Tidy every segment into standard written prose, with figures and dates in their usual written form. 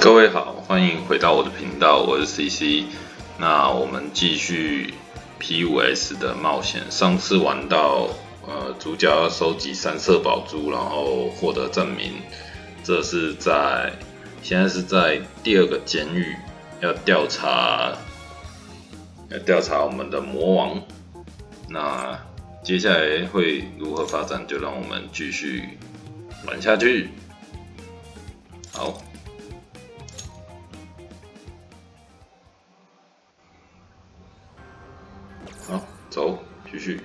各位好，欢迎回到我的频道，我是 CC。那我们继续 P5S 的冒险。上次玩到主角要收集3色宝珠，然后获得证明。现在是在第2个监狱，要调查我们的魔王。那接下来会如何发展，就让我们继续玩下去。好。好，走，继续。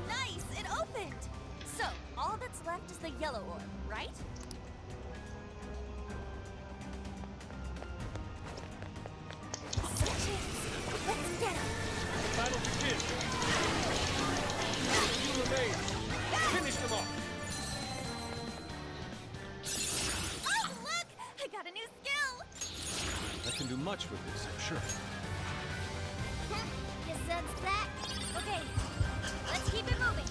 Nice, it opened. So all that's left is the yellow orb, right? Let's get him. Battle begins. You remain. Finish them off. Oh, look! I got a new skill. I can do much with this, I'm sure. You sense that? Okay, let's keep it moving.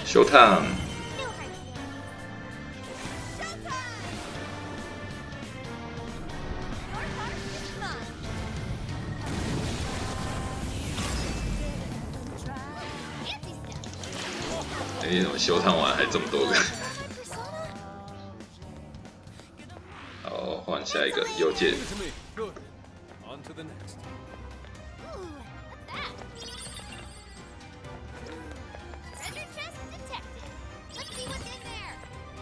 Showtime. No hard feelings. Showtime! Your heart is mine. 怎么修探完还这么多个？好，换下一个右键。 Give it to me. Good. On to the next. Ooh, what's that? Treasure chest detected. Let's see what's in there.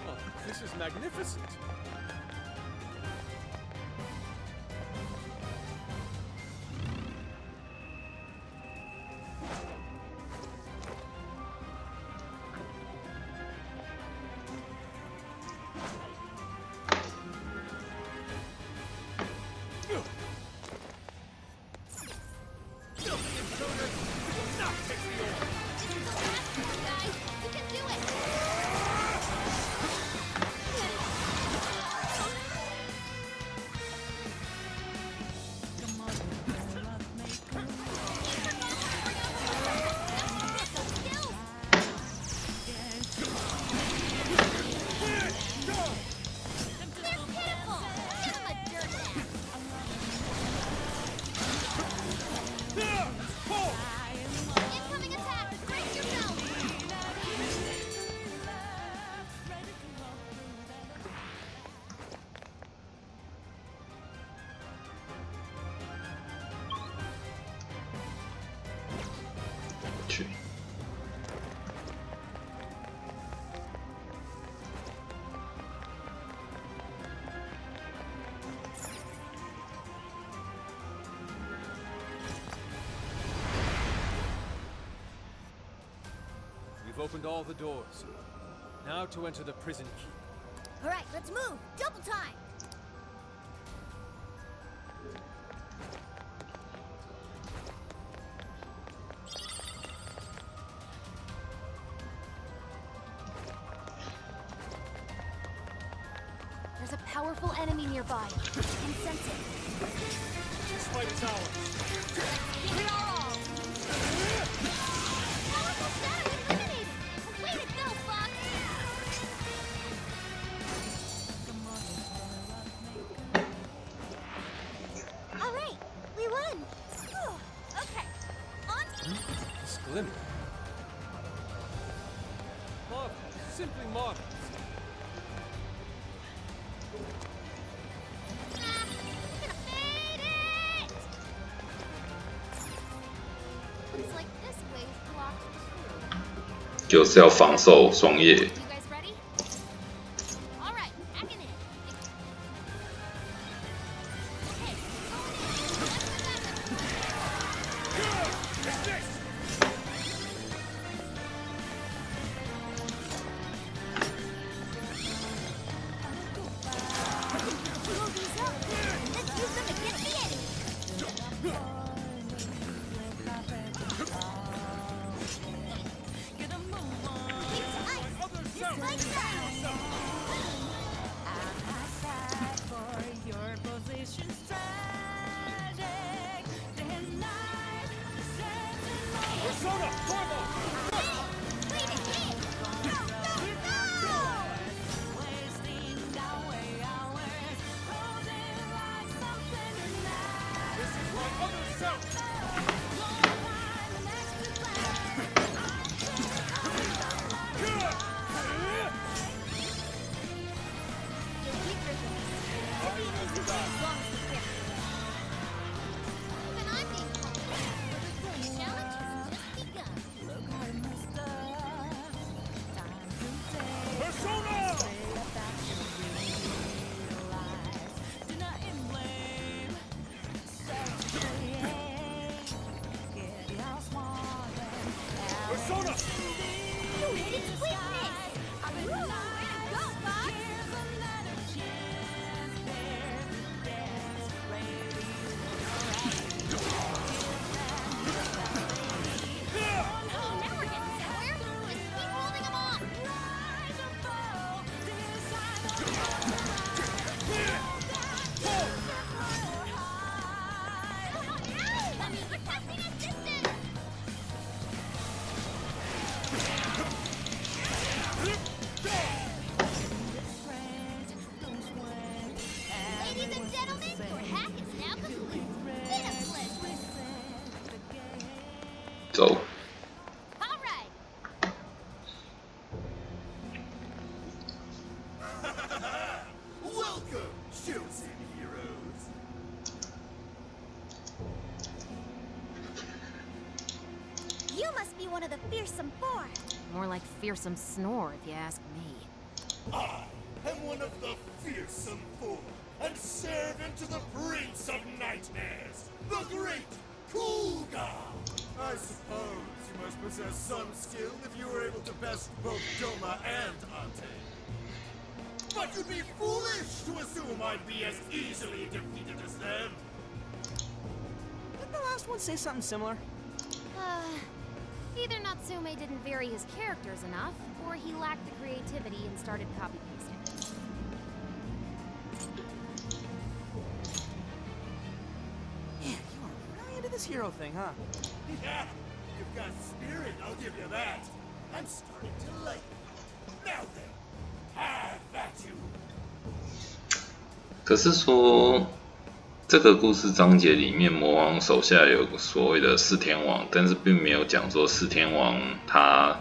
Oh, this is magnificent. Guys, you can do it. 去。 We've opened all the doors. Now to enter the prison keep. All right, let's move. Double time. There's a powerful enemy nearby. I can sense it. This fight is ours. Give it all. Powerful shadow eliminated. Way to go, Fox. All right, we won. Okay, on. This glimmer. Marvelous. Simply marvelous. Looks like this way's blocked too. 就是要防守双叶。 You guys ready? All right, hacking in. Okay, blow these up. Let's use them against the enemy. It's ice, just like that. 走。Welcome, chosen heroes. You must be one of the fearsome four. More like fearsome snore, if you ask me. I am one of the fearsome four, and servant to the Prince of Nightmares, the Great Kuga. I suppose you must possess some skill if you were able to best both Doma and Ante. But you'd be foolish to assume I'd be as easily defeated as them. Didn't the last one say something similar? Either Natsume didn't vary his characters enough, or he lacked the creativity and started copy-pasting. Yeah, you are really into this hero thing, huh? Yeah, you've got spirit, I'll give you that. I'm starting to like it. Now then, have at you. 可是说，这个故事章节里面，魔王手下有所谓的四天王，但是并没有讲说四天王他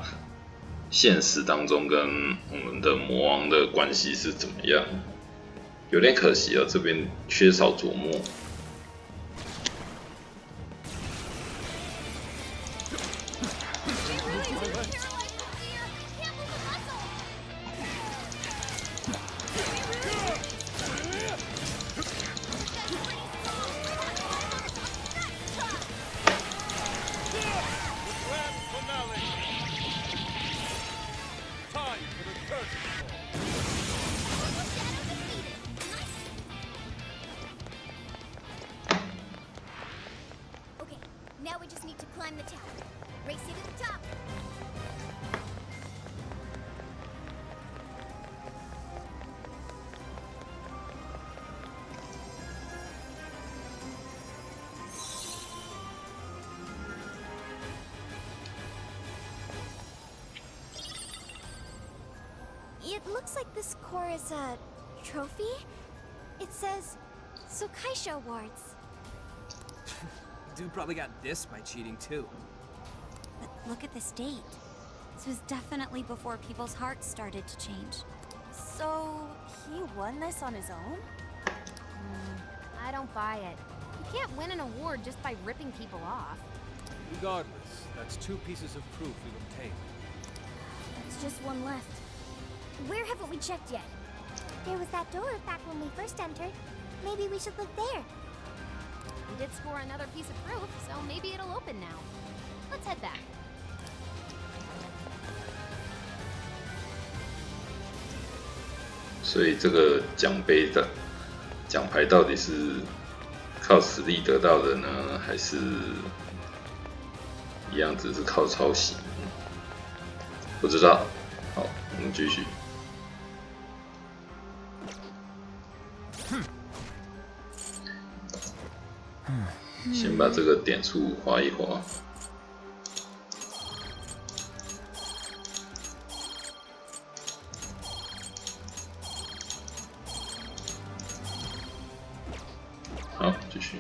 现实当中跟我们的魔王的关系是怎么样，有点可惜啊，这边缺少琢磨。Okay, now we just need to climb the tower. Race you to the top. It looks like this core is a trophy. It says Sokaisha Awards. Dude probably got this by cheating too. But look at this date. This was definitely before people's hearts started to change. So, he won this on his own? I don't buy it. You can't win an award just by ripping people off. Regardless, that's 2 pieces of proof we've obtained. There's just one left. Where haven't we checked yet? There was that door back when we first entered. Maybe we should look there. We did score another piece of proof, so maybe it'll open now. Let's head back. 所以这个奖杯的奖牌到底是靠实力得到的呢，还是一样只是靠抄袭？不知道。好，我们继续。先把这个点数划一划。好，继续。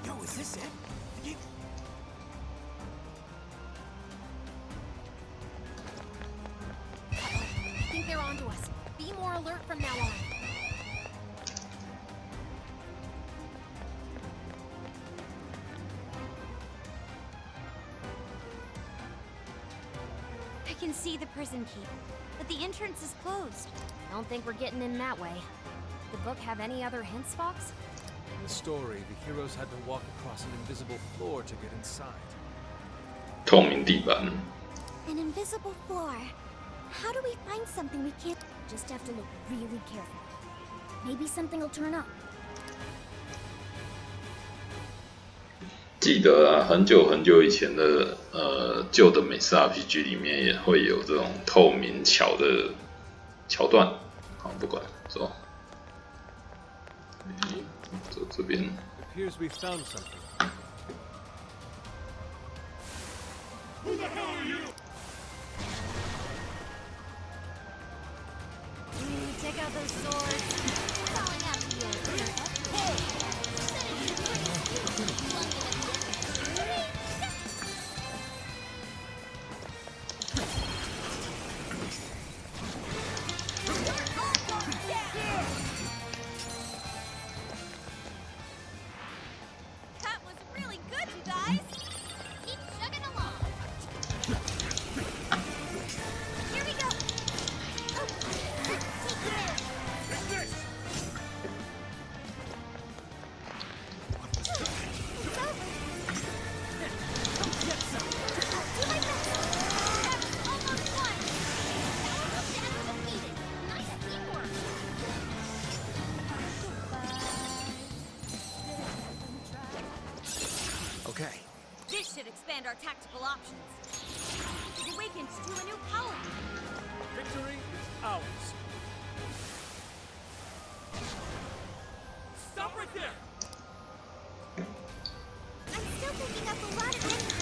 Yo, is this it? You... I think they're onto us. Be more alert from now on. I can see the prison keep, but the entrance is closed. Don't think we're getting in that way. The book have any other hints, Fox? In the story, the heroes had to walk across an invisible floor to get inside. 透明地板。 An invisible floor. How do we find something we can't? Just have to look really careful. Maybe something will turn up. 记得啊，很久很久以前的旧的美式 RPG 里面也会有这种透明桥的桥段。好，不管，走。走这边。 It appears we found something. Who the hell are you? Check out those swords. Calling out to you. That was really good, you guys. Keep chugging along. Here we go. Oh, Take this! Nice teamwork. Okay. this should expand our tactical options. It awakens to a new power. Victory is ours. Stop right there! I'm still picking up a lot of energy.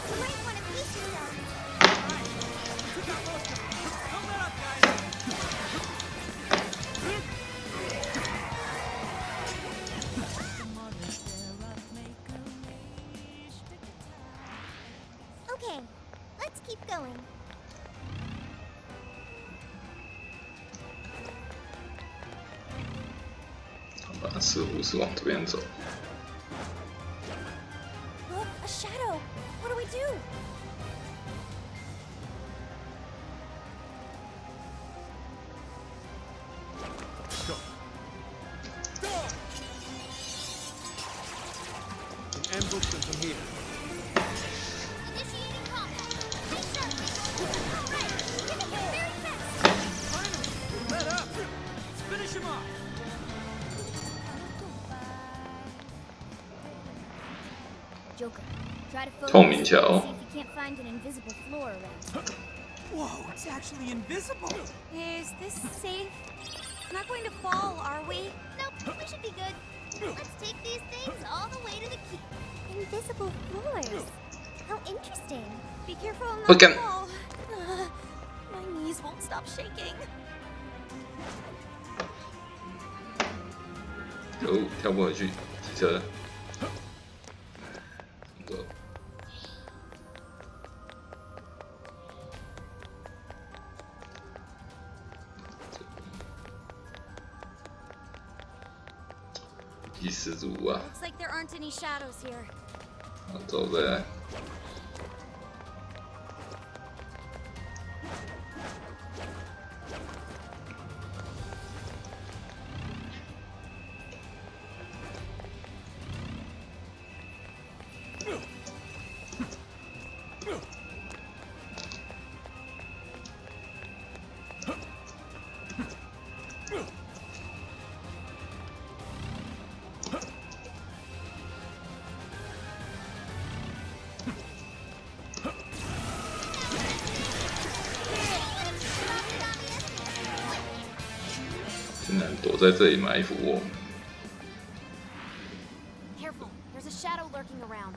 You might want to pace yourself. We got most of it. Don't let up, guys. Okay, let's keep going. 好吧，似乎是往这边走。 Look, a shadow. What do we do? Go. Can ambush them from here. Initiating combat. Stay sharp. Right. Give it your very best. Finally! Let up! Let's finish him off! Joker, try to focus 透明桥。 see if you can't find an invisible floor around. Whoa, it's actually invisible. Is this safe? Not going to fall, are we? Nope, we should be good. Let's take these things all the way to the keep. Invisible floors. How interesting. Be careful not Okay. to fall. My knees won't stop shaking. 哦，跳不回去，机车。走。第十组啊， Looks like there aren't any shadows here. 好走再来。竟然躲在这里埋伏我。 Careful, there's a shadow lurking around.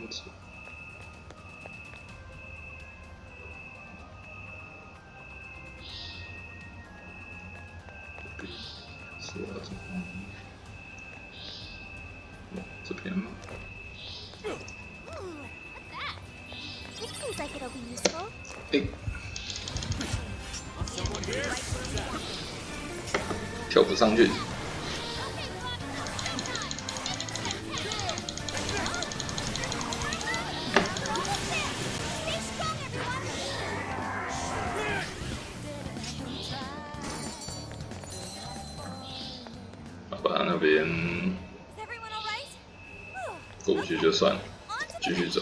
子。是要怎么？这边吗？ This seems like it'll be useful. 跳不上去。好吧，那边 Is everyone all right? 过不去就算了，继续走。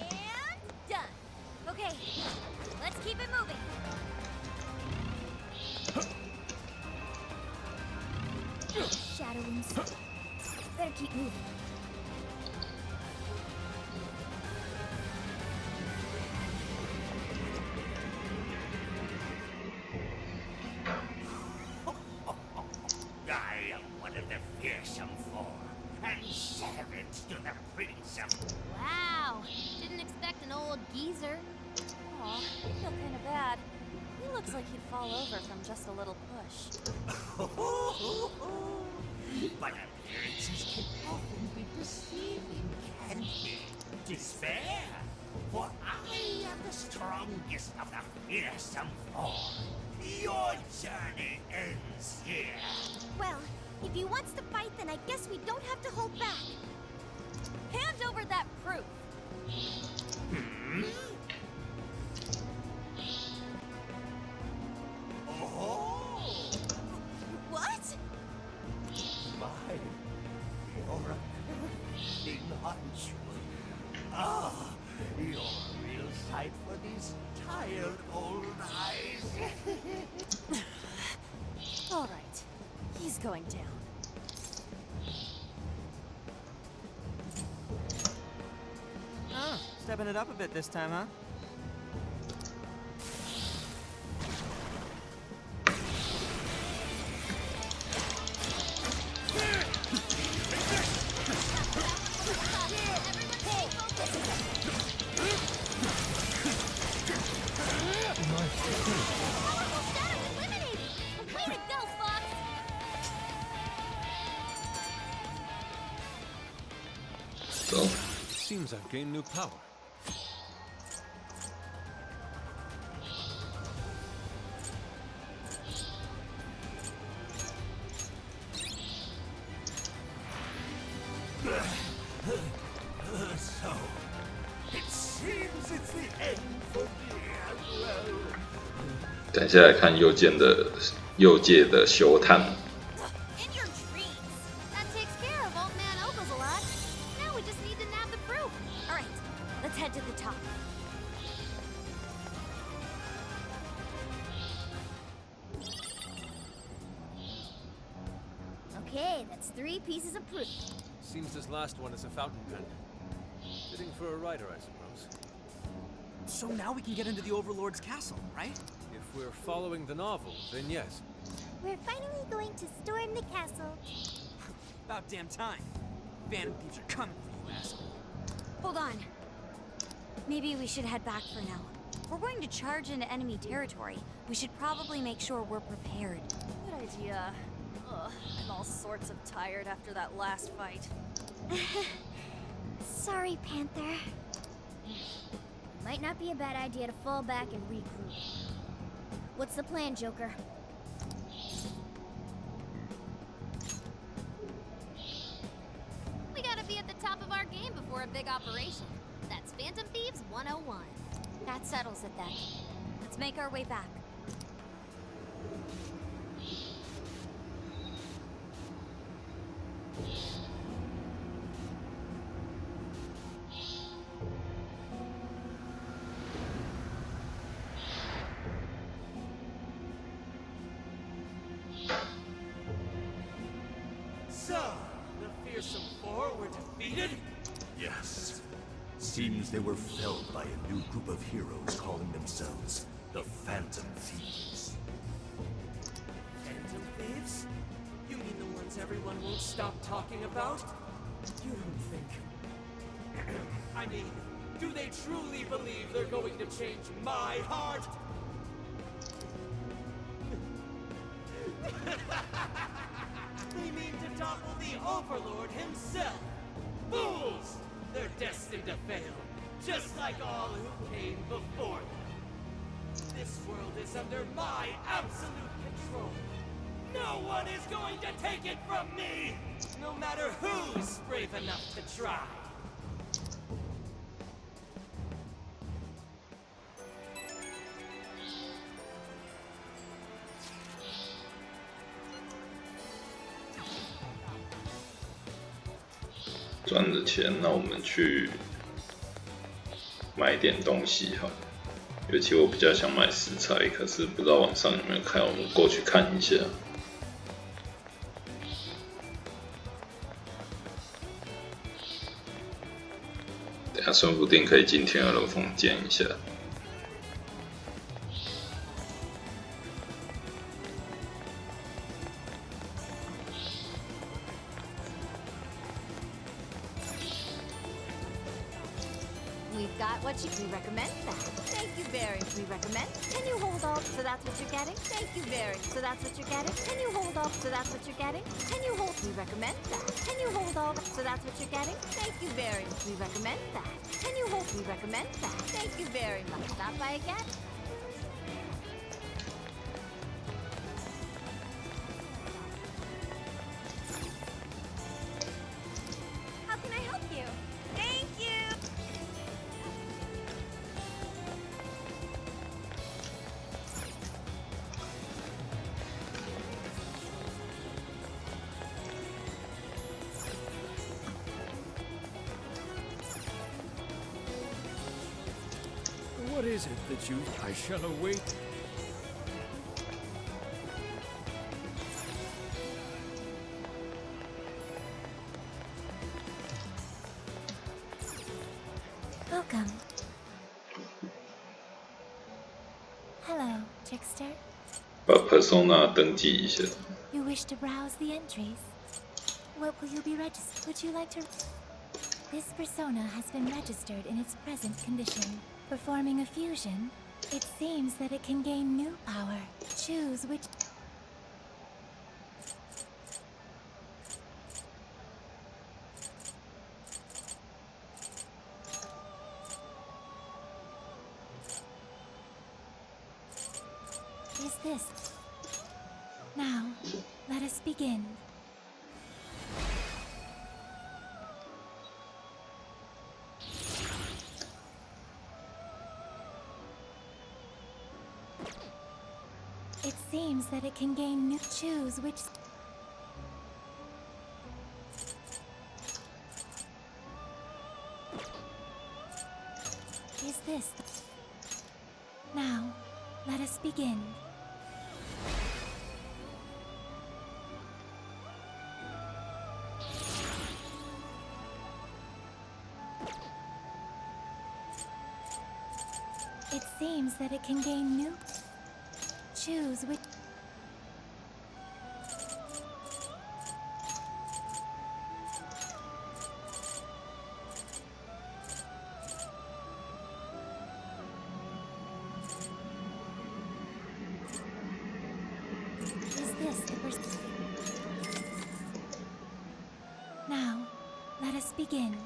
And done. Okay, let's keep it moving. Shadowings. Better keep moving. I am one of the fearsome four, and servant to the Prince of... Wow, didn't expect an old geezer. Aw, I feel kind of bad. He looks like he'd fall over from just a little push. But appearances can often be deceiving, can't they? Despair, for I am the strongest of the fearsome four. Your journey ends here. Well, if he wants to fight, then I guess we don't have to hold back. Hand over that proof. Oh, What? my, you're a thing, aren't you? Ah, you're a real sight for these tired old eyes. All right, he's going down. Oh, stepping it up a bit this time, huh? Way to go, Fox!走。 Seems I've gained new power. So, it seems it's the end for me as well. 等一下来看右界的修探。 In your dreams. That takes care of Old Man Ogles a lot. Now we just need to nab the proof. All right, let's head to the top. Okay, that's 3 pieces of proof. Seems this last one is a fountain pen. Fitting for a writer, I suppose. So now we can get into the Overlord's castle, right? If we're following the novel, then yes. We're finally going to storm the castle. About damn time. Phantom thieves are coming for you, asshole. Hold on. Maybe we should head back for now. We're going to charge into enemy territory. We should probably make sure we're prepared. Good idea. Ugh, I'm all sorts of tired after that last fight. Sorry, Panther. Might not be a bad idea to fall back and regroup. What's the plan, Joker? We gotta be at the top of our game before a big operation. That's Phantom Thieves 101. That settles it then. Let's make our way back. before were defeated? Yes. Seems they were felled by a new group of heroes calling themselves the Phantom Thieves. Phantom Thieves? You mean the ones everyone won't stop talking about? You don't think... I mean, do they truly believe they're going to change my heart? They mean to topple the Overlord himself! Fools! They're destined to fail, just like all who came before them. This world is under my absolute control. No one is going to take it from me! No matter who's brave enough to try. "赚了钱，那我们去买点东西好了。尤其我比较想买食材，可是不知道晚上有没有开，我们过去看一下。等下说不定可以进天鹅绒房间一下。We've got what we recommend that. Thank you very much. We recommend. Can you hold off? So that's what you're getting? Thank you very. So that's what you're getting? Can you hold off? So that's what you're getting? Can you hold? We recommend that. Can you hold off? So that's what you're getting? Thank you very much. We recommend that. Can you hold? We recommend that. Thank you very much. Stop by again. How can I help you? Thank you! What is it that you... I shall await? Welcome. Hello, trickster. 把 persona 登记一下。 You wish to browse the entries? What will you be registered? Would you like to... This persona has been registered in its present condition. Performing a fusion, it seems that it can gain new power. Choose which... Is this... Now, let us begin. It seems that it can gain new... Choose which... Is this... Now, let us begin. It seems that it can gain new... Choose which... Is this the person? Now, let us begin.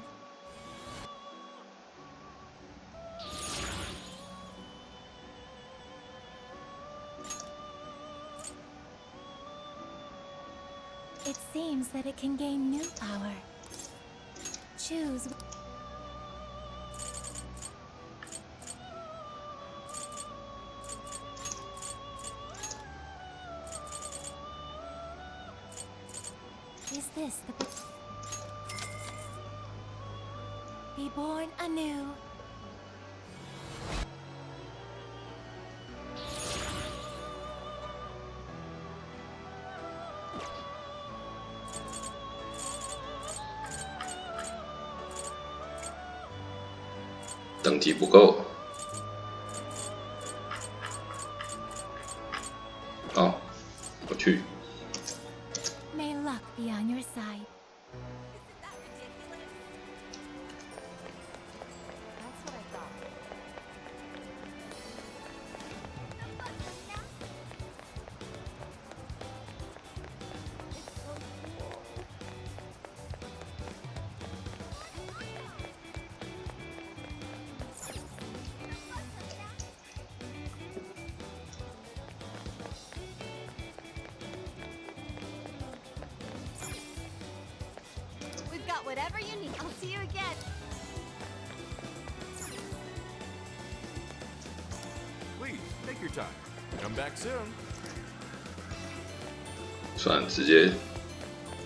It seems that it can gain new power. Choose. Is this the... Be born anew. 等级不够。好，我去。 May luck be on your side. That's what I thought. It's so cool. We've got whatever you need. I'll see you again. Please, take your time. Come back soon. 算了，直接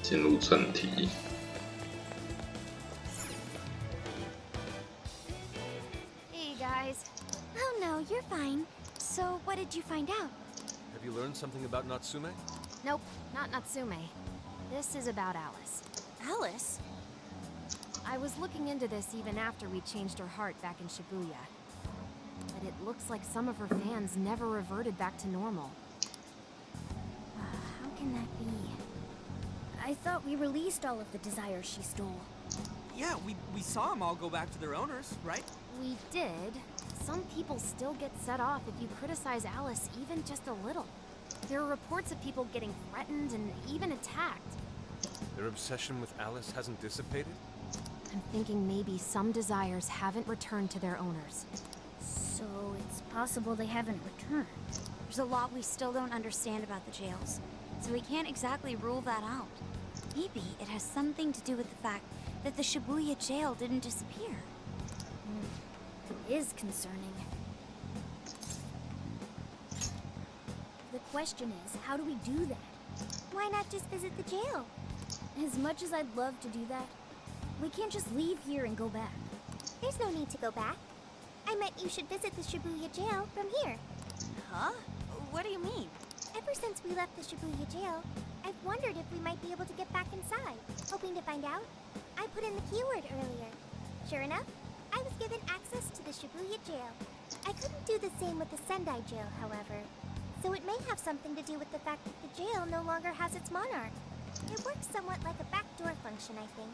进入正题。 Hey, guys. Oh, no, you're fine. So, what did you find out? Have you learned something about Natsume? Nope, not Natsume. This is about Alice. Alice? I was looking into this even after we changed her heart back in Shibuya. But it looks like some of her fans never reverted back to normal. How can that be? I thought we released all of the desires she stole. Yeah, we saw them all go back to their owners, right? We did. Some people still get set off if you criticize Alice even just a little. There are reports of people getting threatened and even attacked. Their obsession with Alice hasn't dissipated? I'm thinking maybe some desires haven't returned to their owners. So it's possible they haven't returned. There's a lot we still don't understand about the jails, so we can't exactly rule that out. Maybe it has something to do with the fact that the Shibuya jail didn't disappear. It is concerning. The question is, how do we do that? Why not just visit the jail? As much as I'd love to do that, we can't just leave here and go back. There's no need to go back. I meant you should visit the Shibuya jail from here. Huh? What do you mean? Ever since we left the Shibuya jail, I've wondered if we might be able to get back inside. Hoping to find out, I put in the keyword earlier. Sure enough, I was given access to the Shibuya jail. I couldn't do the same with the Sendai jail, however. So it may have something to do with the fact that the jail no longer has its monarch. It works somewhat like a backdoor function, I think.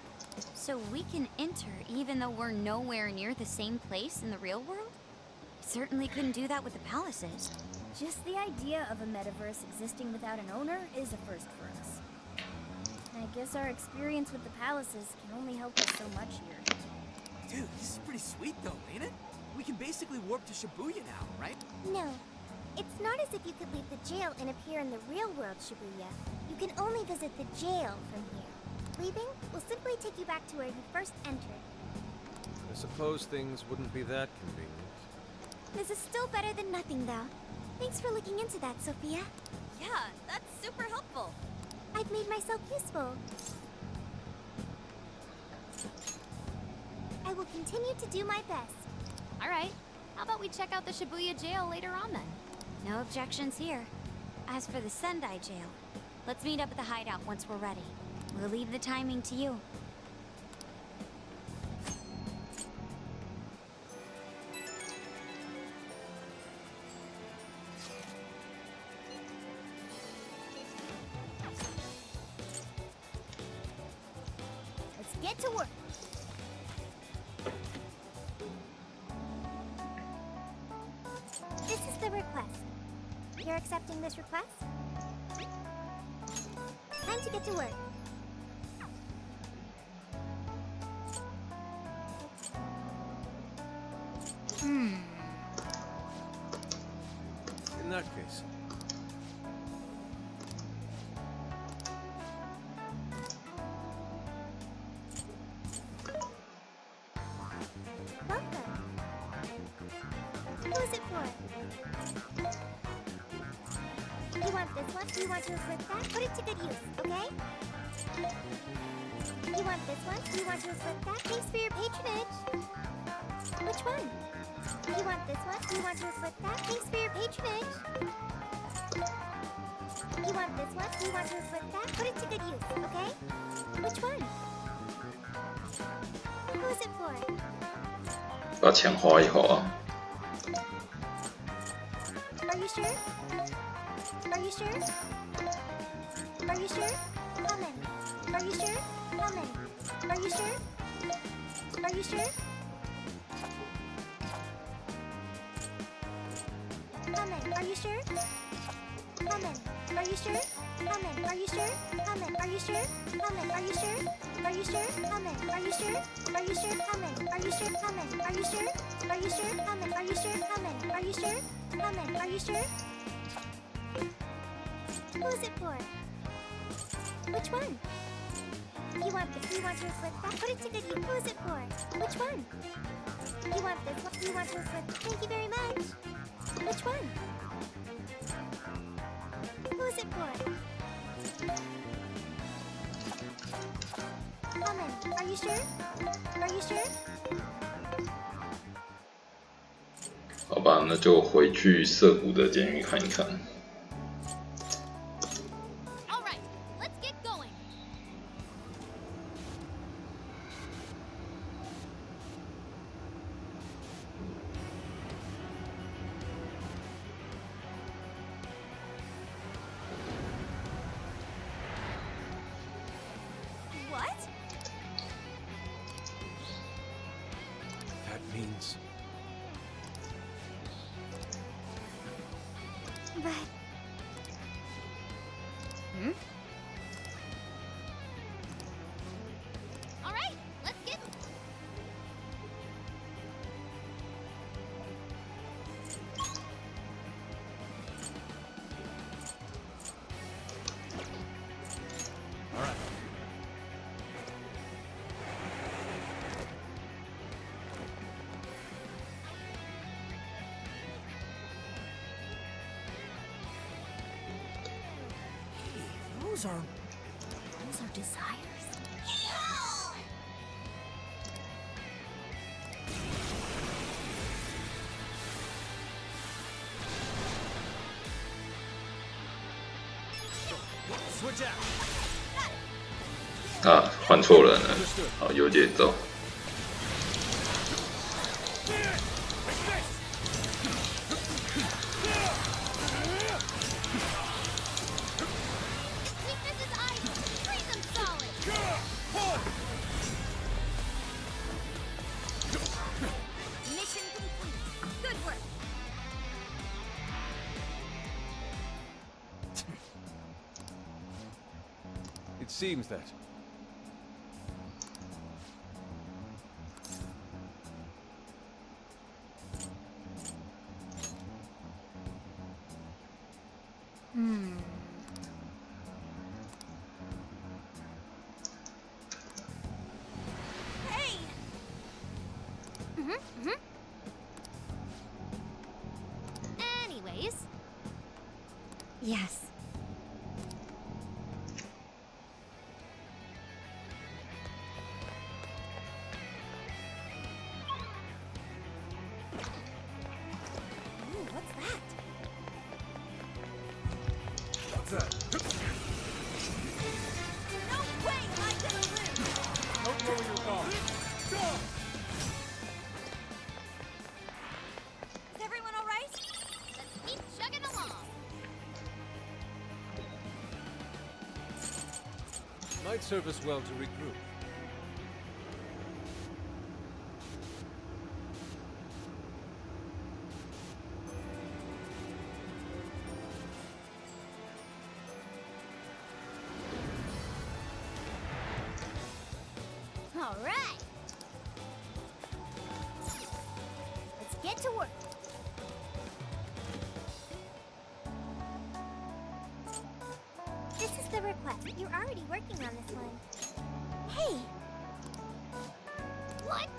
So we can enter even though we're nowhere near the same place in the real world? Certainly couldn't do that with the palaces. Just the idea of a metaverse existing without an owner is a first for us. I guess our experience with the palaces can only help us so much here. Dude, this is pretty sweet though, ain't it? We can basically warp to Shibuya now, right? No. It's not as if you could leave the jail and appear in the real world, Shibuya. You can only visit the jail from here. Leaving will simply take you back to where you first entered. I suppose things wouldn't be that convenient. This is still better than nothing, though. Thanks for looking into that, Sophia. Yeah, that's super helpful. I've made myself useful. I will continue to do my best. All right. How about we check out the Shibuya jail later on then? No objections here. As for the Sendai jail, let's meet up at the hideout once we're ready. We'll leave the timing to you. Let's get to work. This is the request. You're accepting this request? Time to get to work. In that case, Welcome. Who is it for? You want this one? Do you want to afflict that? Put it to good use, okay? You want this one? Do you want to afflict that? Thanks for your patronage. Which one? You want this one? Do you want to afflict that? Thanks for your patronage. You want this one? Do you want to afflict that? Put it to good use, okay? Which one? Who is it for? 把钱花一花。Are you sure? Are you sure? Are you sure? How many? Are you sure? How many? Are you sure? Are you sure? How many? Are you sure? How many? Are you sure? How many? Are you sure? How many? Are you sure? How many? Are you sure? Are you sure? How many? Are you sure? Are you sure? How many? Are you sure? How many? Are you sure? Are you sure? How many? Are you sure? How many? Are you sure? How many? Are you sure? Who's it for? Which one? You want this? You want to flip that? Put it to good use. Who's it for? Which one? You want this one? You want to flip? Thank you very much. Which one? Who's it for? How many? Are you sure? Are you sure? 好吧，那就回去涩谷的监狱看一看。All right, let's get going. What? That means But... Hmm? All right, let's get. all right. Those are desires. Switch out. 啊，换错人了，好，有节奏。 Weakness is idle. Treat them solid. Mission complete. Good work. It seems that. Hey! Anyways, Yes. Ooh, what's that? What's that? No way am I gonna live! Don't lower your guard. Is everyone alright? let's keep chugging along. Might serve us well to regroup. All right. Let's get to work. This is the request. You're already working on this one. Hey! What?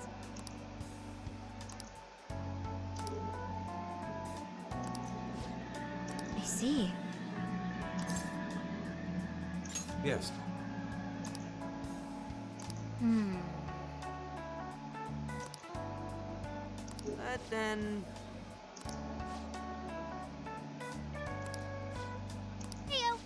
I see. Yes. But then Heyo.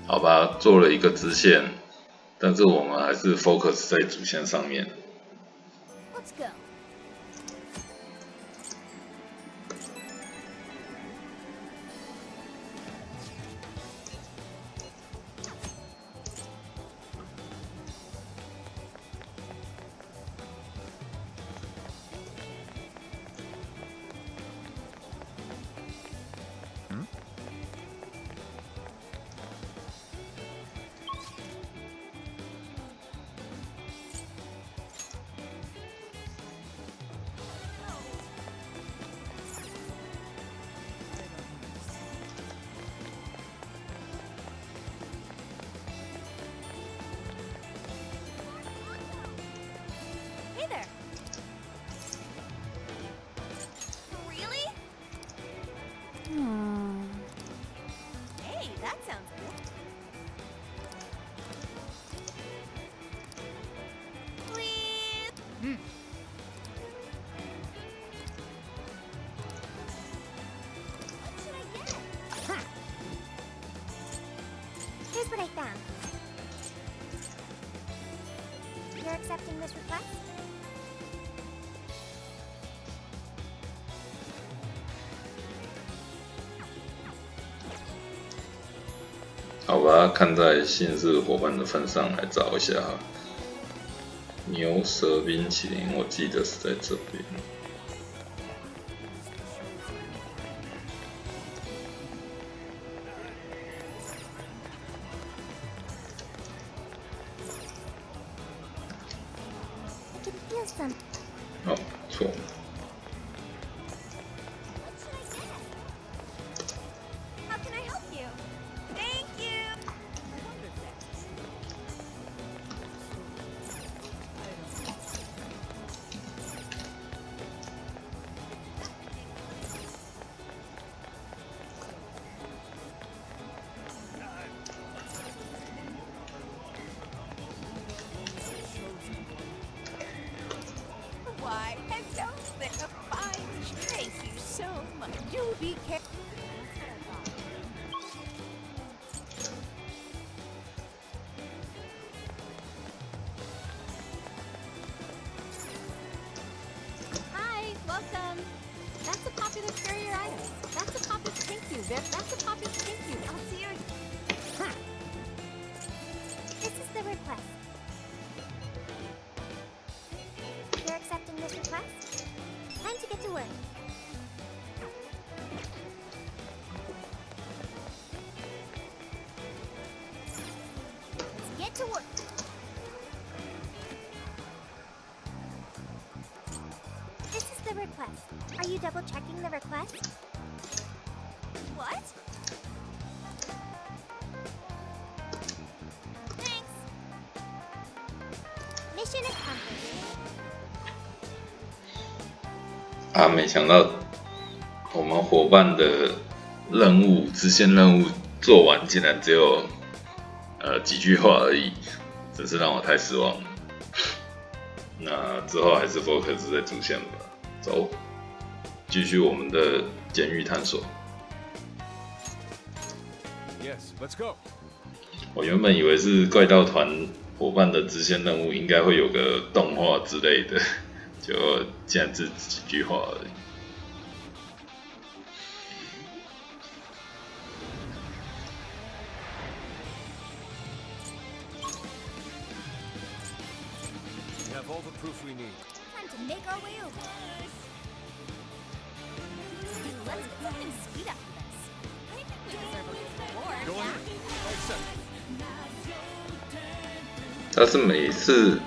好吧，做了一个支线，但是我们还是 focus 在主线上面。Let's go. Hey there. Really? Hey, that sounds good. Please. What should I get? Here's what I found. You're accepting this request? 好吧，看在信是伙伴的份上来找一下牛舌冰淇淋，我记得是在这边。I can feel some. 哦，错。 What should I get? How can I help you? Thank you. Why, hello there. Fine. Thank you so much. You be careful. Hi, welcome. That's a popular carrier item. That's a popular thank you. That's a popular thank you. I'll see you. This is the request. You're accepting this request? Time to get to work. Let's get to work. This is the request. Are you double checking the request? What? Thanks. Mission accomplished. 啊，没想到我们伙伴的任务支线任务做完，竟然只有几句话而已，真是让我太失望了。那之后还是 focus 在主线吧。走，继续我们的监狱探索。 Yes, let's go. 我原本以为是怪盗团伙伴的支线任务应该会有个动画之类的，就竟然是几句话而已。 We have all the proof we need. Time to make our way over. Let's get something sweet after this. I think we deserve a reward. Go on. Accept. 他是每次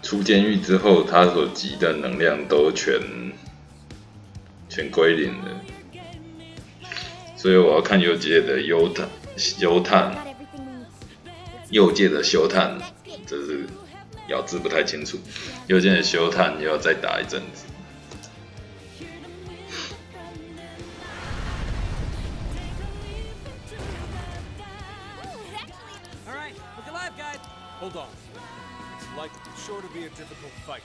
出监狱之后，他所集的能量都全归零了，所以我要看右界的幽探， Got everything we need. 右界的修探，这是咬字不太清楚。右界的修探又要再打一阵子。 All right, look alive, guys. Hold on. It's sure to be a difficult fight.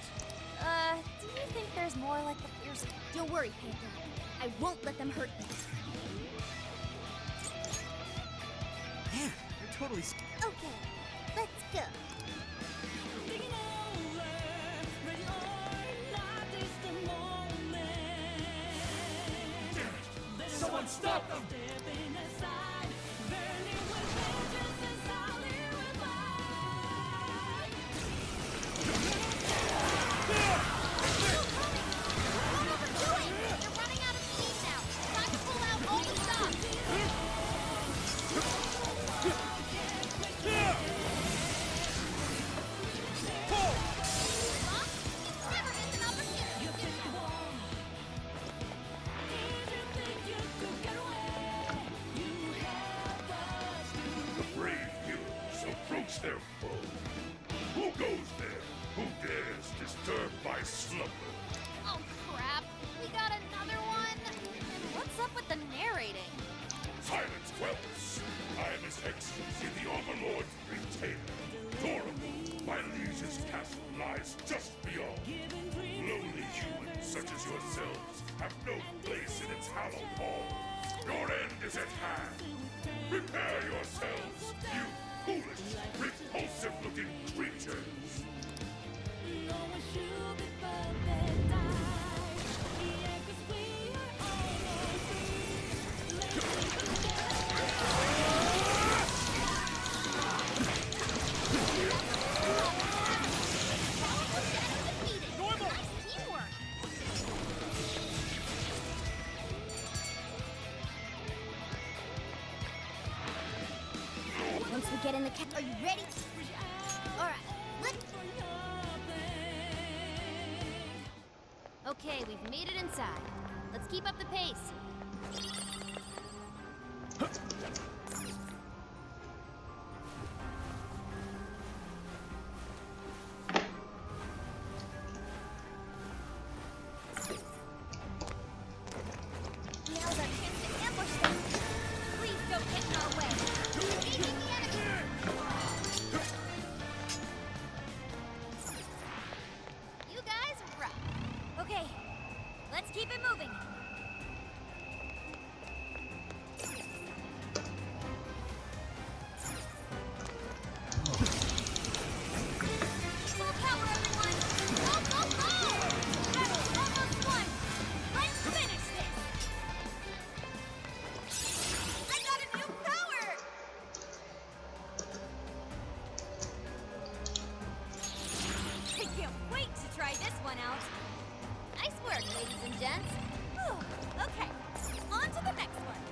Do you think there's more like the fierce? Don't worry, Panther. I won't let them hurt you. Man, they're totally. Okay, let's go. Someone stop them! Their foe. Who goes there? Who dares disturb my slumber? Oh crap! We got another one! What's up with the narrating? Silence, Wells! I am His Excellency the Overlord's retainer. Torable, my liege's castle lies just beyond. Lowly humans such as yourselves have no place in its hallowed halls. Your end is at hand. Prepare yourselves, you foolish, repulsive-looking creatures. Once we get in the cat, are you ready? All right, let's. Okay, we've made it inside. Let's keep up the pace. Now's our chance to ambush them. Please don't get in our way. Engaging the enemy. You guys rock. Okay, let's keep it moving. Full power, everyone! Go, go, go! Battle's almost won! Let's finish this! I got a new power! I can't wait to try this one out. Nice work, ladies and gents. Whew, okay, on to the next one.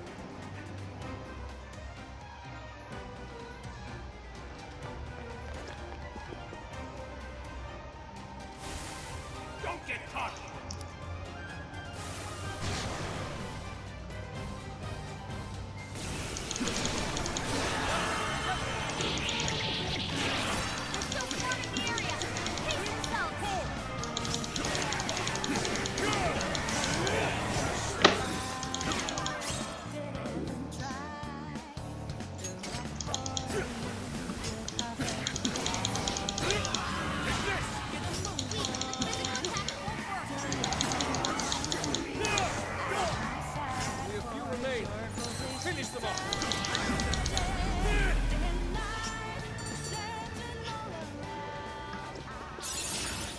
Don't get caught! We're still swarming the area. Pace yourselves. Only a few remain. Finish them off.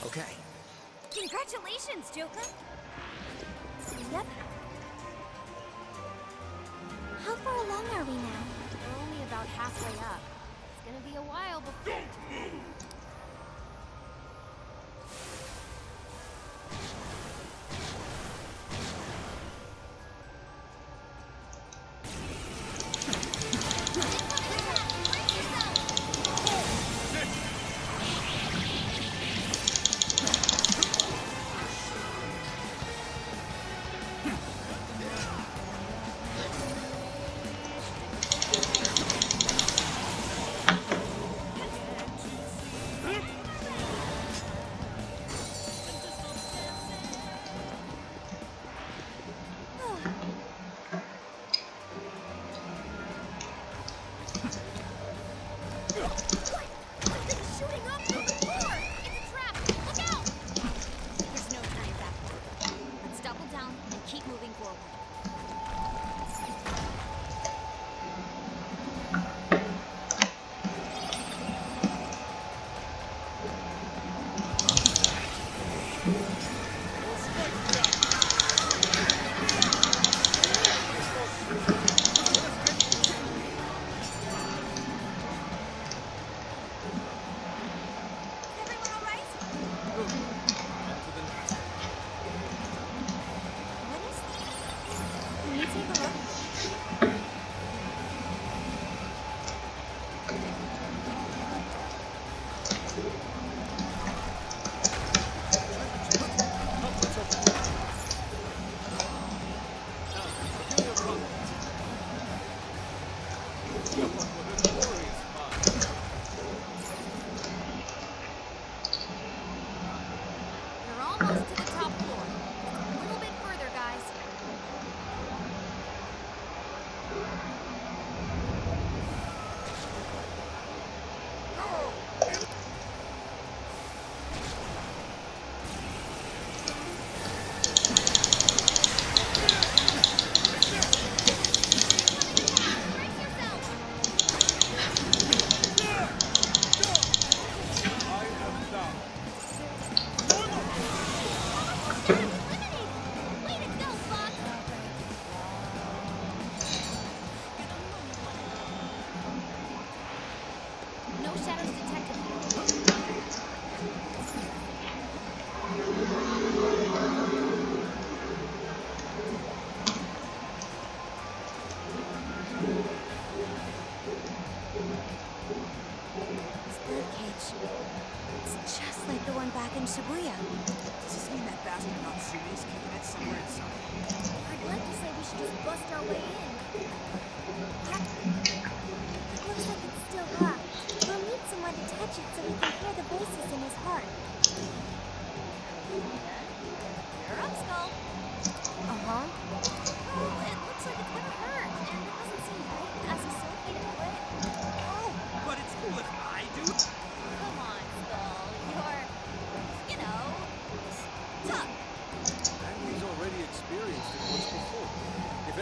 Okay. Congratulations, Joker. Yep. How far along are we now? We're only about halfway up. It's gonna be a while before. Don't move!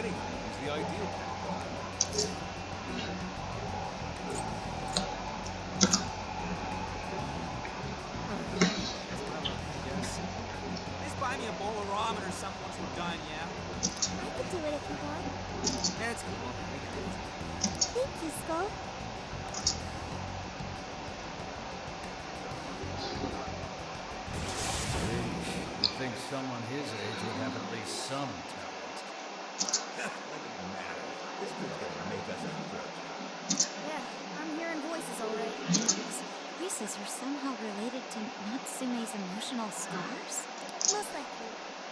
anything, he's the ideal candidate. Please buy me a bowl of ramen or something once we're done, yeah? I could do it if you want. That's cool. Thank you, Skull. You'd think someone his age would have at least some talent. This kid's gonna make us a grudge. Yeah, I'm hearing voices already. These voices are somehow related to Natsume's emotional scars? Most likely.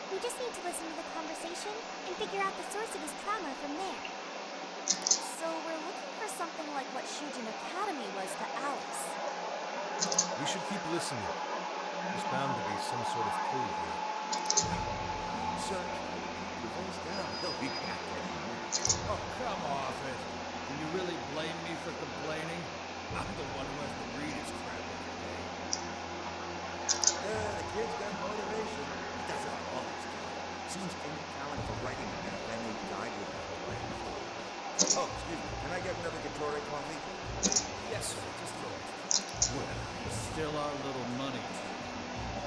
We just need to listen to the conversation and figure out the source of his trauma from there. So we're looking for something like what Shujin Academy was to Alice. We should keep listening. There's bound to be some sort of clue here. Sir, your face down. He'll be back any minute. Oh, come off it. Can you really blame me for complaining? I'm the one who has to read his crap every day. The kid's got motivation. He doesn't always do it. Seems any talent for writing in a family guide would have a way. Oh, excuse me. Can I get another Gatore coffee? Yes, sir. Just throw it. Well, it's still our little money.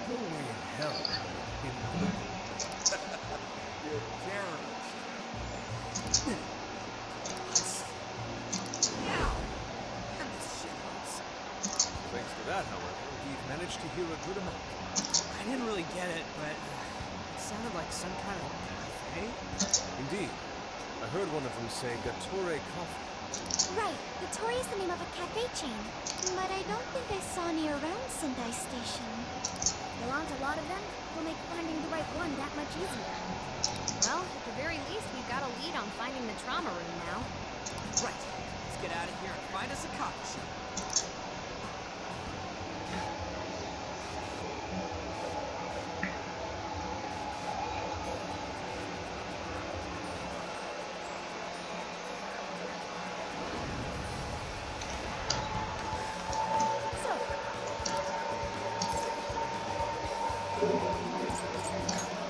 No way in hell. You're terrible. Thanks to that, however, we've managed to hear a good amount. I didn't really get it, but it sounded like some kind of cafe. Indeed. I heard one of them say Gatore Coffee. Right, Gatore is the name of a cafe chain. But I don't think I saw any around Sendai Station. There aren't a lot of them. Will make finding the right one that much easier. Well, at the very least, we've got a lead on finding the trauma room now. Right. Let's get out of here and find us a coffee shop.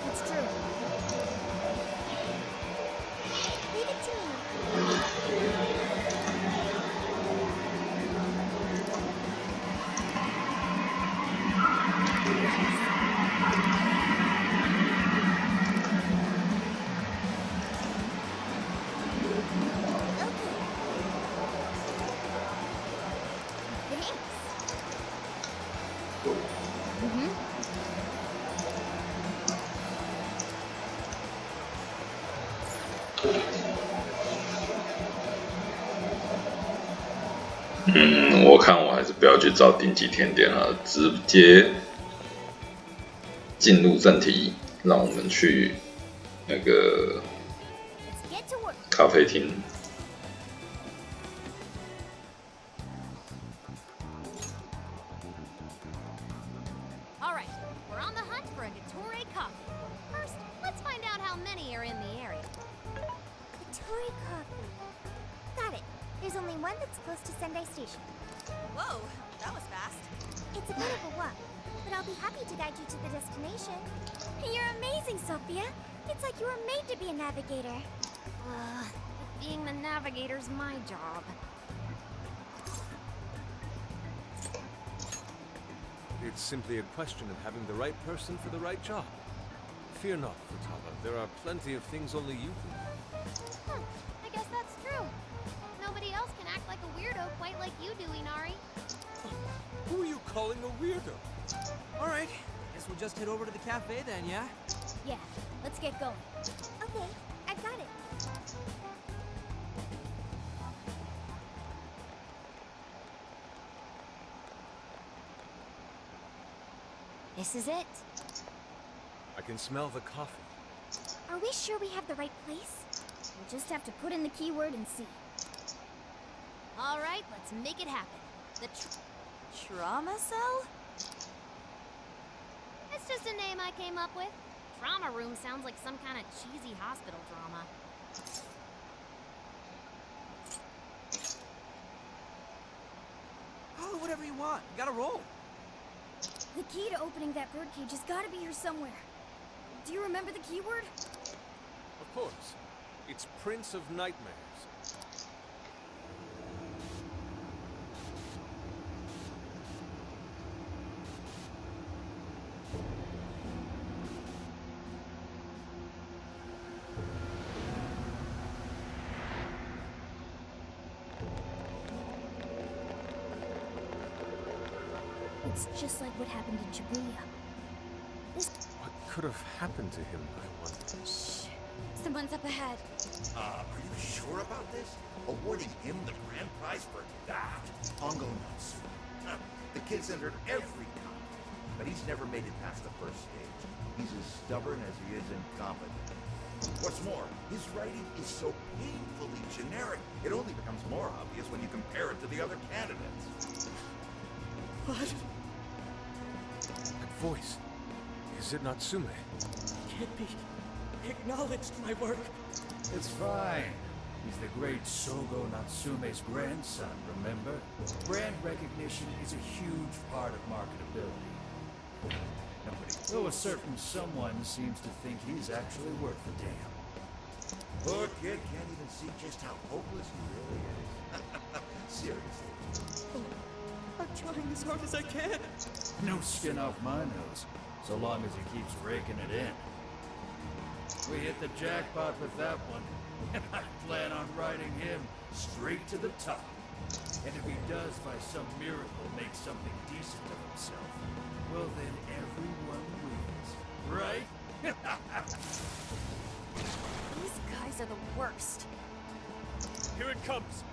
It's true. Leave it to me.我看我还是不要去找顶级甜点了，直接进入正题，让我们去那个 Let's get to work. 咖啡厅。All right, we're on the hunt for a Gatore coffee. First, let's find out how many are in the area. Gatore coffee. Got it. There's only one that's close to Sendai Station. Whoa, that was fast. It's a bit of a walk, but I'll be happy to guide you to the destination. You're amazing, Sophia. It's like you were made to be a navigator. Being the navigator's my job. It's simply a question of having the right person for the right job. Fear not, Futaba. There are plenty of things only you can do. I guess that's true. Nobody else can act like a weirdo quite like you do, Inari. Who are you calling a weirdo? All right. Guess we'll just head over to the cafe then, yeah? Yeah, let's get going. Okay, I've got it. This is it. I can smell the coffee. Are we sure we have the right place? We'll just have to put in the keyword and see. All right, let's make it happen. The Trauma cell? It's just a name I came up with. Trauma room sounds like some kind of cheesy hospital drama. Oh, whatever you want. You gotta roll. The key to opening that birdcage has got to be here somewhere. Do you remember the keyword? Of course. It's Prince of Nightmares. It's just like what happened in Shibuya. What could have happened to him, I wonder? Shh. Someone's up ahead. Are you sure about this? Awarding him the grand prize for that? Ongo Natsu. The kid's entered every contest, but he's never made it past the first stage. He's as stubborn as he is incompetent. What's more, his writing is so painfully generic, it only becomes more obvious when you compare it to the other candidates. What? That voice. Is it Natsume? Can't be acknowledged, my work. It's fine. He's the great Sogo Natsume's grandson, remember? Brand recognition is a huge part of marketability. Though a certain someone seems to think he's actually worth the damn. Poor kid can't even see just how hopeless he really is. Seriously. I'm trying as hard as I can. No skin off my nose, so long as he keeps raking it in. We hit the jackpot with that one, and I plan on riding him straight to the top. And if he does by some miracle make something decent of himself, well then everyone wins, right? These guys are the worst. Here it comes!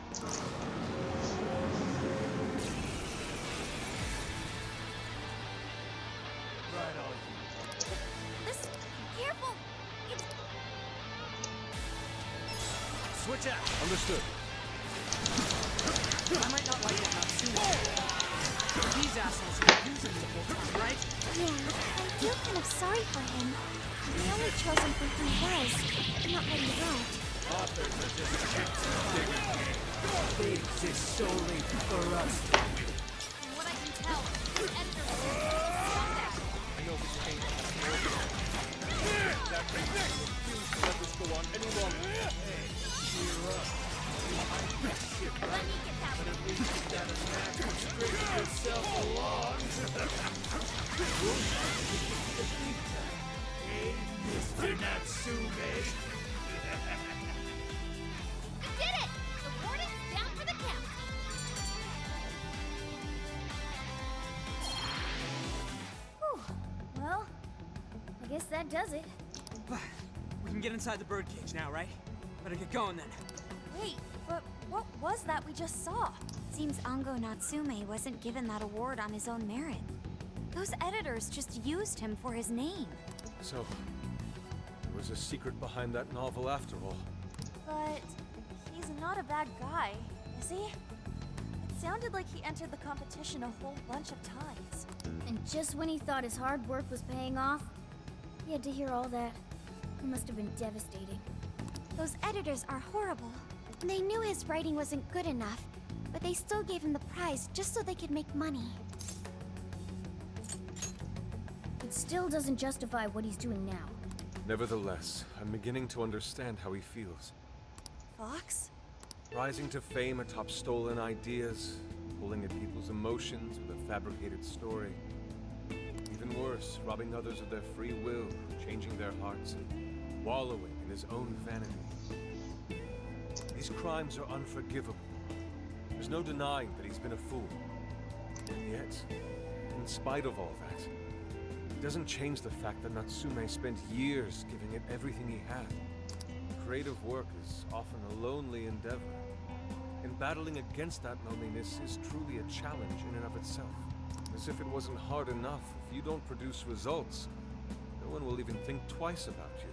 Right on you. This... Careful! It's... Switch out. Understood. I might not like it, Natsume. These assholes are using me the whole time, right? Yeah, I feel kind of sorry for him. We only chose him for who he was, not what he wrote. Authors are just chicks in a bigger game. They exist solely for us. From what I can tell, this editor is a scumbag. I know this ain't that makes me refuse to let this go on any longer. Hey, cheer up. Let me get that one. At least you got a knack of stringing yourself along. Hey, Mr. Natsume. We did it! The warden's down for the count. Whew. Well, I guess that does it. We can get inside the birdcage now, right? Better get going then. Wait, but what was that we just saw? Seems Ongo Natsume wasn't given that award on his own merit. Those editors just used him for his name. So, there was a secret behind that novel after all. But he's not a bad guy, is he? It sounded like he entered the competition a whole bunch of times. And just when he thought his hard work was paying off, he had to hear all that. It must have been devastating. Those editors are horrible. They knew his writing wasn't good enough, but they still gave him the prize just so they could make money. It still doesn't justify what he's doing now. Nevertheless, I'm beginning to understand how he feels. Fox? Rising to fame atop stolen ideas, pulling at people's emotions with a fabricated story. Even worse, robbing others of their free will, changing their hearts, and wallowing in his own vanity. These crimes are unforgivable. There's no denying that he's been a fool. And yet, in spite of all that, it doesn't change the fact that Natsume spent years giving it everything he had. Creative work is often a lonely endeavor, and battling against that loneliness is truly a challenge in and of itself. As if it wasn't hard enough, if you don't produce results, no one will even think twice about you.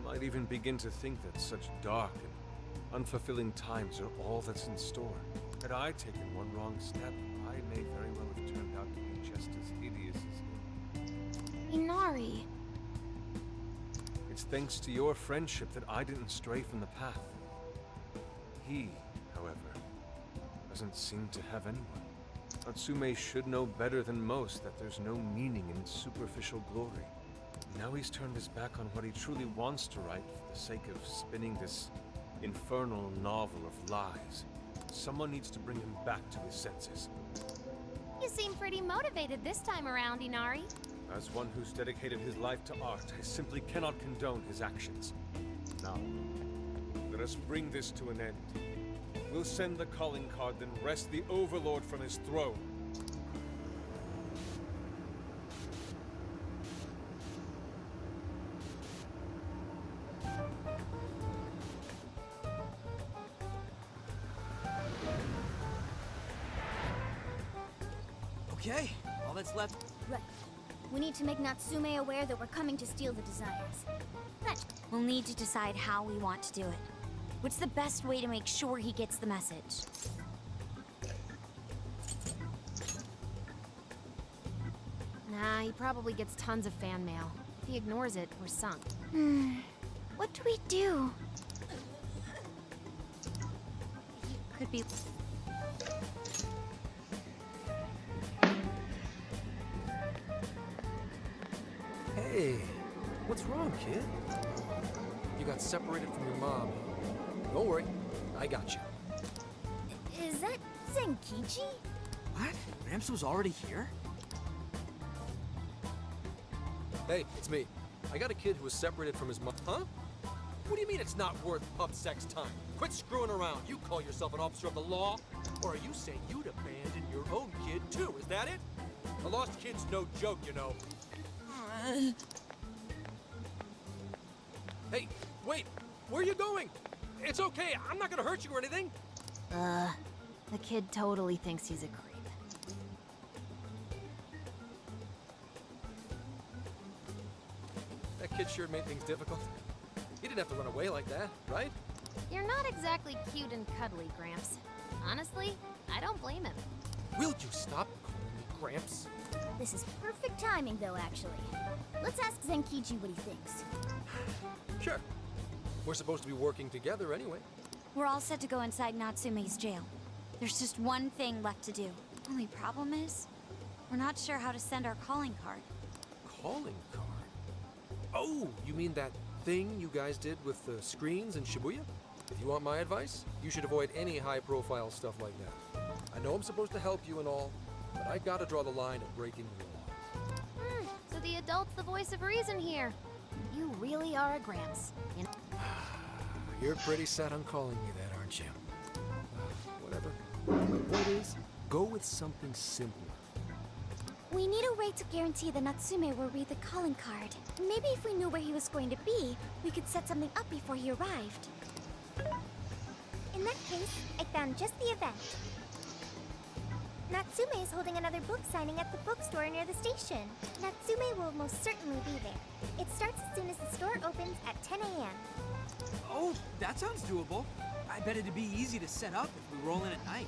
One might even begin to think that such dark and unfulfilling times are all that's in store. Had I taken one wrong step, I may very well have turned out to be just as hideous as him. Inari. It's thanks to your friendship that I didn't stray from the path. He, however, doesn't seem to have anyone. Natsume should know better than most that there's no meaning in superficial glory. Now he's turned his back on what he truly wants to write for the sake of spinning this infernal novel of lies. Someone needs to bring him back to his senses. You seem pretty motivated this time around, Inari. As one who's dedicated his life to art, I simply cannot condone his actions. Now, let us bring this to an end. We'll send the calling card, then wrest the Overlord from his throne. Okay, all that's left. Right. We need to make Natsume aware that we're coming to steal the desires. But we'll need to decide how we want to do it. What's the best way to make sure he gets the message? Nah, he probably gets tons of fan mail. If he ignores it, we're sunk. What do we do? Could be... Hey, what's wrong, kid? You got separated from your mom. Don't worry, I got you. Is that Zenkichi? What? Gramps was already here? Hey, it's me. I got a kid who was separated from his mom. Huh? What do you mean it's not worth pub sex time? Quit screwing around. You call yourself an officer of the law? Or are you saying you'd abandon your own kid too? Is that it? A lost kid's no joke, you know. Hey, wait! Where are you going? It's okay, I'm not gonna hurt you or anything! The kid totally thinks he's a creep. That kid sure made things difficult. He didn't have to run away like that, right? You're not exactly cute and cuddly, Gramps. Honestly, I don't blame him. Will you stop calling me Gramps? This is perfect timing, though, actually. Let's ask Zenkichi what he thinks. Sure. We're supposed to be working together anyway. We're all set to go inside Natsume's jail. There's just one thing left to do. Only problem is, we're not sure how to send our calling card. Calling card? Oh, you mean that thing you guys did with the screens in Shibuya? If you want my advice, you should avoid any high-profile stuff like that. I know I'm supposed to help you and all, but I gotta draw the line at breaking the law. So the adult's the voice of reason here. You really are a Gramps. You know? You're pretty set on calling me that, aren't you? Whatever. The point is, go with something simpler. We need a way to guarantee that Natsume will read the calling card. Maybe if we knew where he was going to be, we could set something up before he arrived. In that case, I found just the event. Natsume is holding another book signing at the bookstore near the station. Natsume will most certainly be there. It starts as soon as the store opens at 10 a.m. Oh, that sounds doable. I bet it'd be easy to set up if we roll in at night.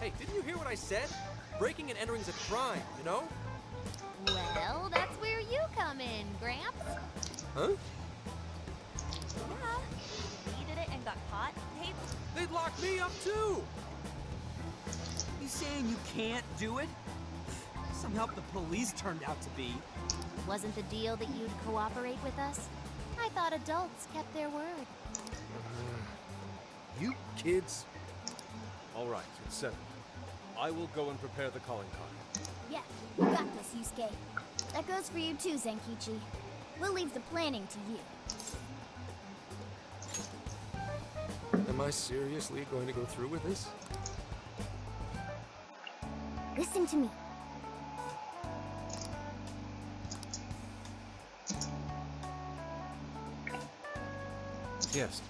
Hey, didn't you hear what I said? Breaking and entering's a crime, you know? Well, that's where you come in, Gramps. Huh? Yeah. He did it and got caught. They'd lock me up too! You saying you can't do it? Some help the police turned out to be. Wasn't the deal that you'd cooperate with us? I thought adults kept their word. You kids. All right, it's settled. I will go and prepare the calling card. Yeah, you got this, Yusuke. That goes for you too, Zenkichi. We'll leave the planning to you. Am I seriously going to go through with this? Listen to me. Yes.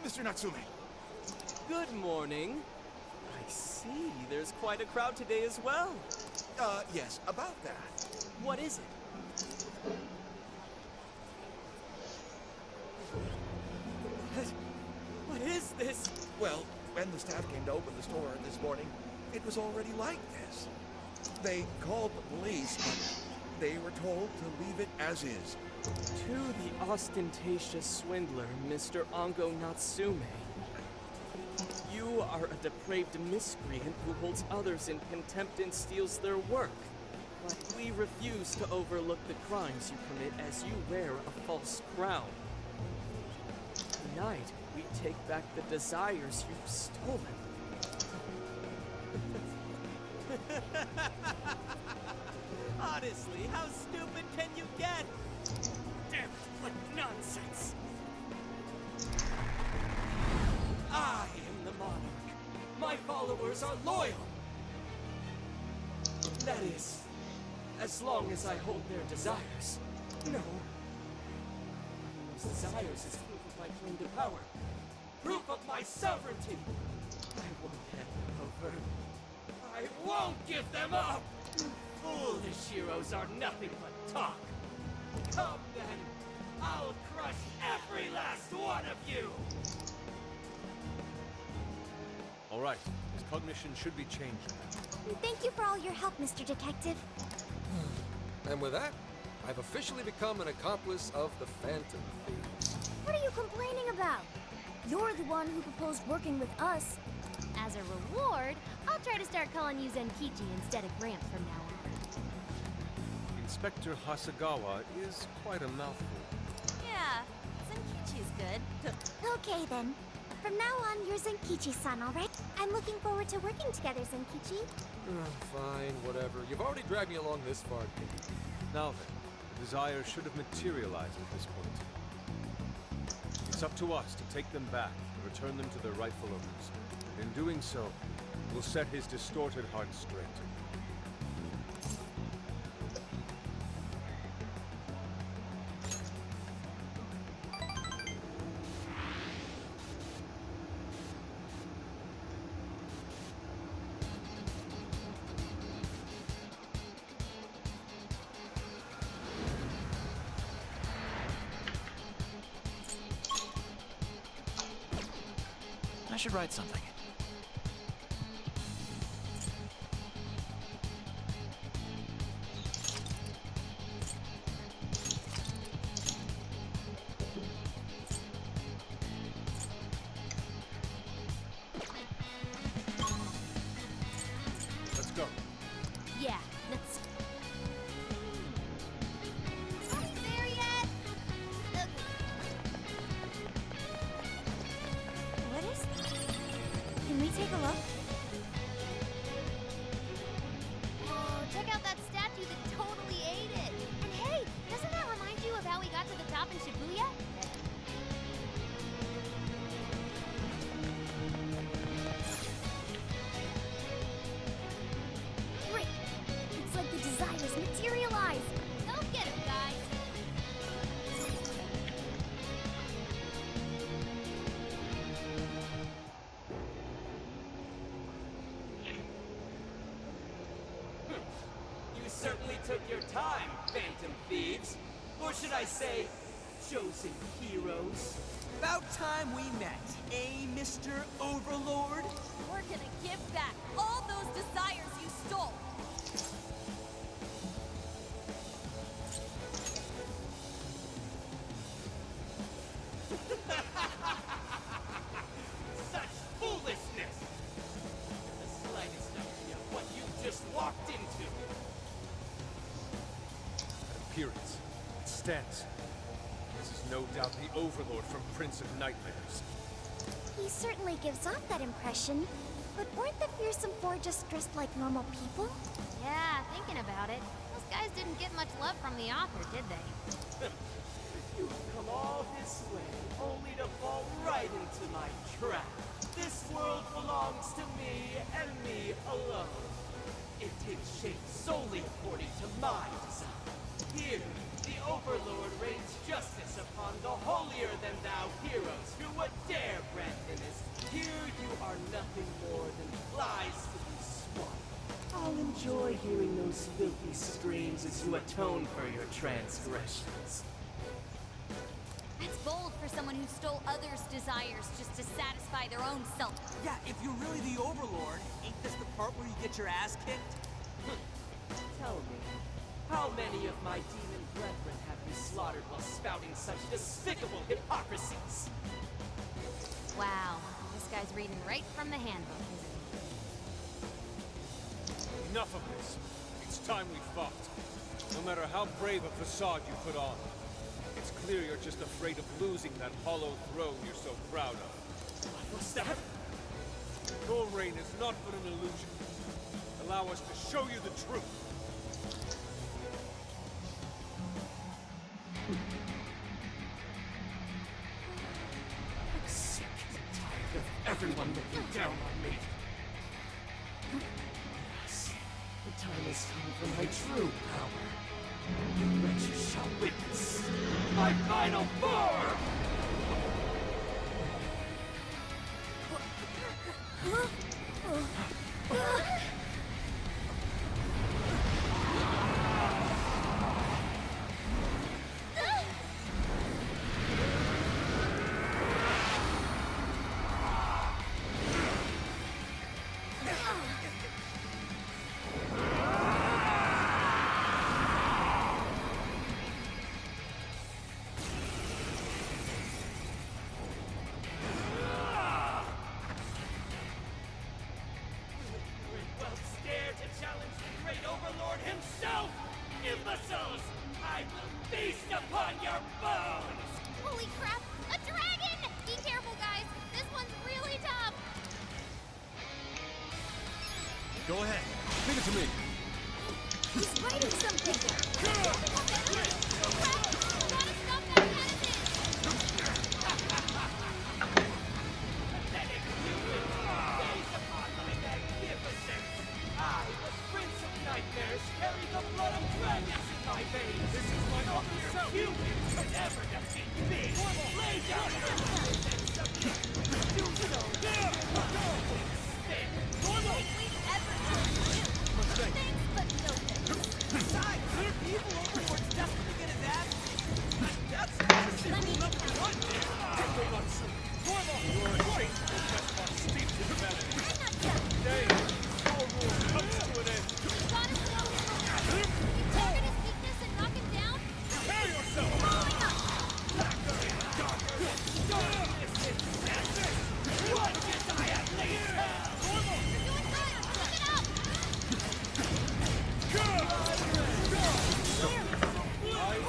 Mr. Natsume. Good morning. I see there's quite a crowd today as well. Yes, about that. What is it? What is this? Well, when the staff came to open the store this morning, it was already like this. They called the police, but they were told to leave it as is. To the ostentatious swindler, Mr. Ongo Natsume. You are a depraved miscreant who holds others in contempt and steals their work. But we refuse to overlook the crimes you commit as you wear a false crown. Tonight, we take back the desires you've stolen. Honestly, how stupid can you get? Damn it, what nonsense! I am the monarch. My followers are loyal. That is, as long as I hold their desires. No. Those desires is proof of my claim to power. Proof of my sovereignty. I won't hand them over. I won't give them up! Foolish heroes are nothing but talk. Come then, I'll crush every last one of you! All right, his cognition should be changed now. Thank you for all your help, Mr. Detective. And with that, I've officially become an accomplice of the Phantom Thieves. What are you complaining about? You're the one who proposed working with us. As a reward, I'll try to start calling you Zenkichi instead of Gramps from now on. Inspector Hasagawa is quite a mouthful. Yeah, Zenkichi's good. Okay then. From now on, you're Zenkichi-san, alright? I'm looking forward to working together, Zenkichi. Fine, whatever. You've already dragged me along this far, Pete. Now then, the desire should have materialized at this point. It's up to us to take them back and return them to their rightful owners. In doing so, we'll set his distorted heart straight. I should write something. Let's go. Yeah, let's... Not there yet! What is that? Can we take a look? Oh, check out that statue that totally ate it. And hey, doesn't that remind you of how we got to the top in Shibuya? Great! Looks like the desires materialize. Go get him, guys. You certainly took your time, Phantom Thieves. Or should I say, chosen heroes. About time we met, eh, Mr. Overlord? We're gonna give back all those desires you stole. Such foolishness! The slightest idea of what you've just walked into. Appearance. It stands. This is no doubt the Overlord from Prince of Nightmares. He certainly gives off that impression. But weren't the fearsome four just dressed like normal people? Yeah, thinking about it, those guys didn't get much love from the author, did they? You've come all this way, only to fall right into my trap. This world belongs to me and me alone. It takes shape solely according to my design. Here, the Overlord rains justice upon the holier-than-thou heroes who would dare grant menace. Here you are nothing more than flies to be swatted. I'll enjoy hearing those filthy screams as you atone for your transgressions. That's bold for someone who stole others' desires just to satisfy their own self. Yeah, if you're really the Overlord, ain't this the part where you get your ass kicked? Tell me, how many of my demon brethren have is slaughtered while spouting such despicable hypocrisies. Wow, this guy's reading right from the handbook, isn't he? Enough of this. It's time we fought. No matter how brave a facade you put on, it's clear you're just afraid of losing that hollow throne you're so proud of. What's that? Your reign is not but an illusion. Allow us to show you the truth. I'm sick and tired of everyone looking down on me. Yes, the time has come for my true power. You wretches shall witness my final form! Himself! Imbeciles! I will feast upon your bones! Holy crap! A dragon! Be careful, guys! This one's really tough! Go ahead. Give it to me. He's writing something! Pathetic human! Gaze upon my magnificence! I, the Prince of Nightmares, carry the blood of dragons in my veins! This is my only human could ever defeat me! Lay down your weapons and submit! Do so! Spin! Thanks, but no thanks. Besides, evil Overlord's destined to get his ass beat. That's impossible. Number one. Your faith will just not steep to humanity. Today, your rule comes to an end. Gotta slow him. Target his weakness and knock him down? Prepare yourself! What did I at least have? You're doing good!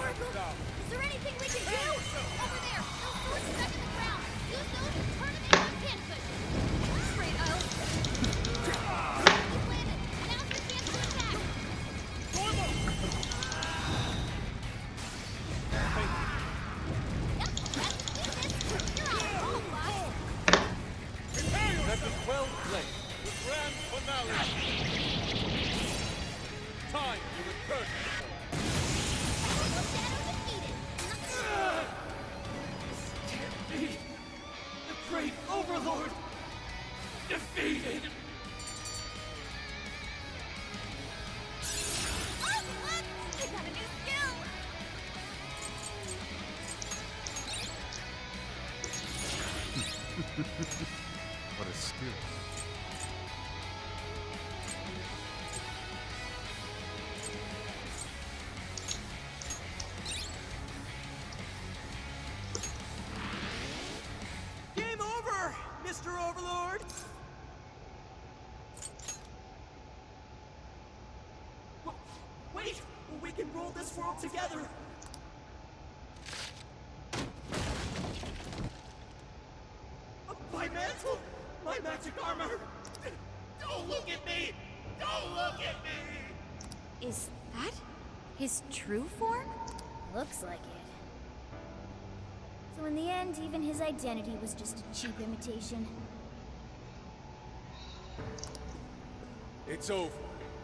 Keep it up! Is there anything we can do? Over there! Those swords stuck in the ground! Use those and turn them into a pin cushion! Straight out! He's landed! Now's your chance to attack! Yep, that's the business! You're out cold, boss! That was well played. The grand finale. Time for the curtain. Shadow defeated! Can't be! The great Overlord! Defeated! Oh, look! I got a new skill! What a skill. Game over, Mr. Overlord. Wait! We can rule this world together! My mantle! My magic armor! Don't look at me! Don't look at me! Is that his true form? Looks like it. So in the end, even his identity was just a cheap imitation. It's over,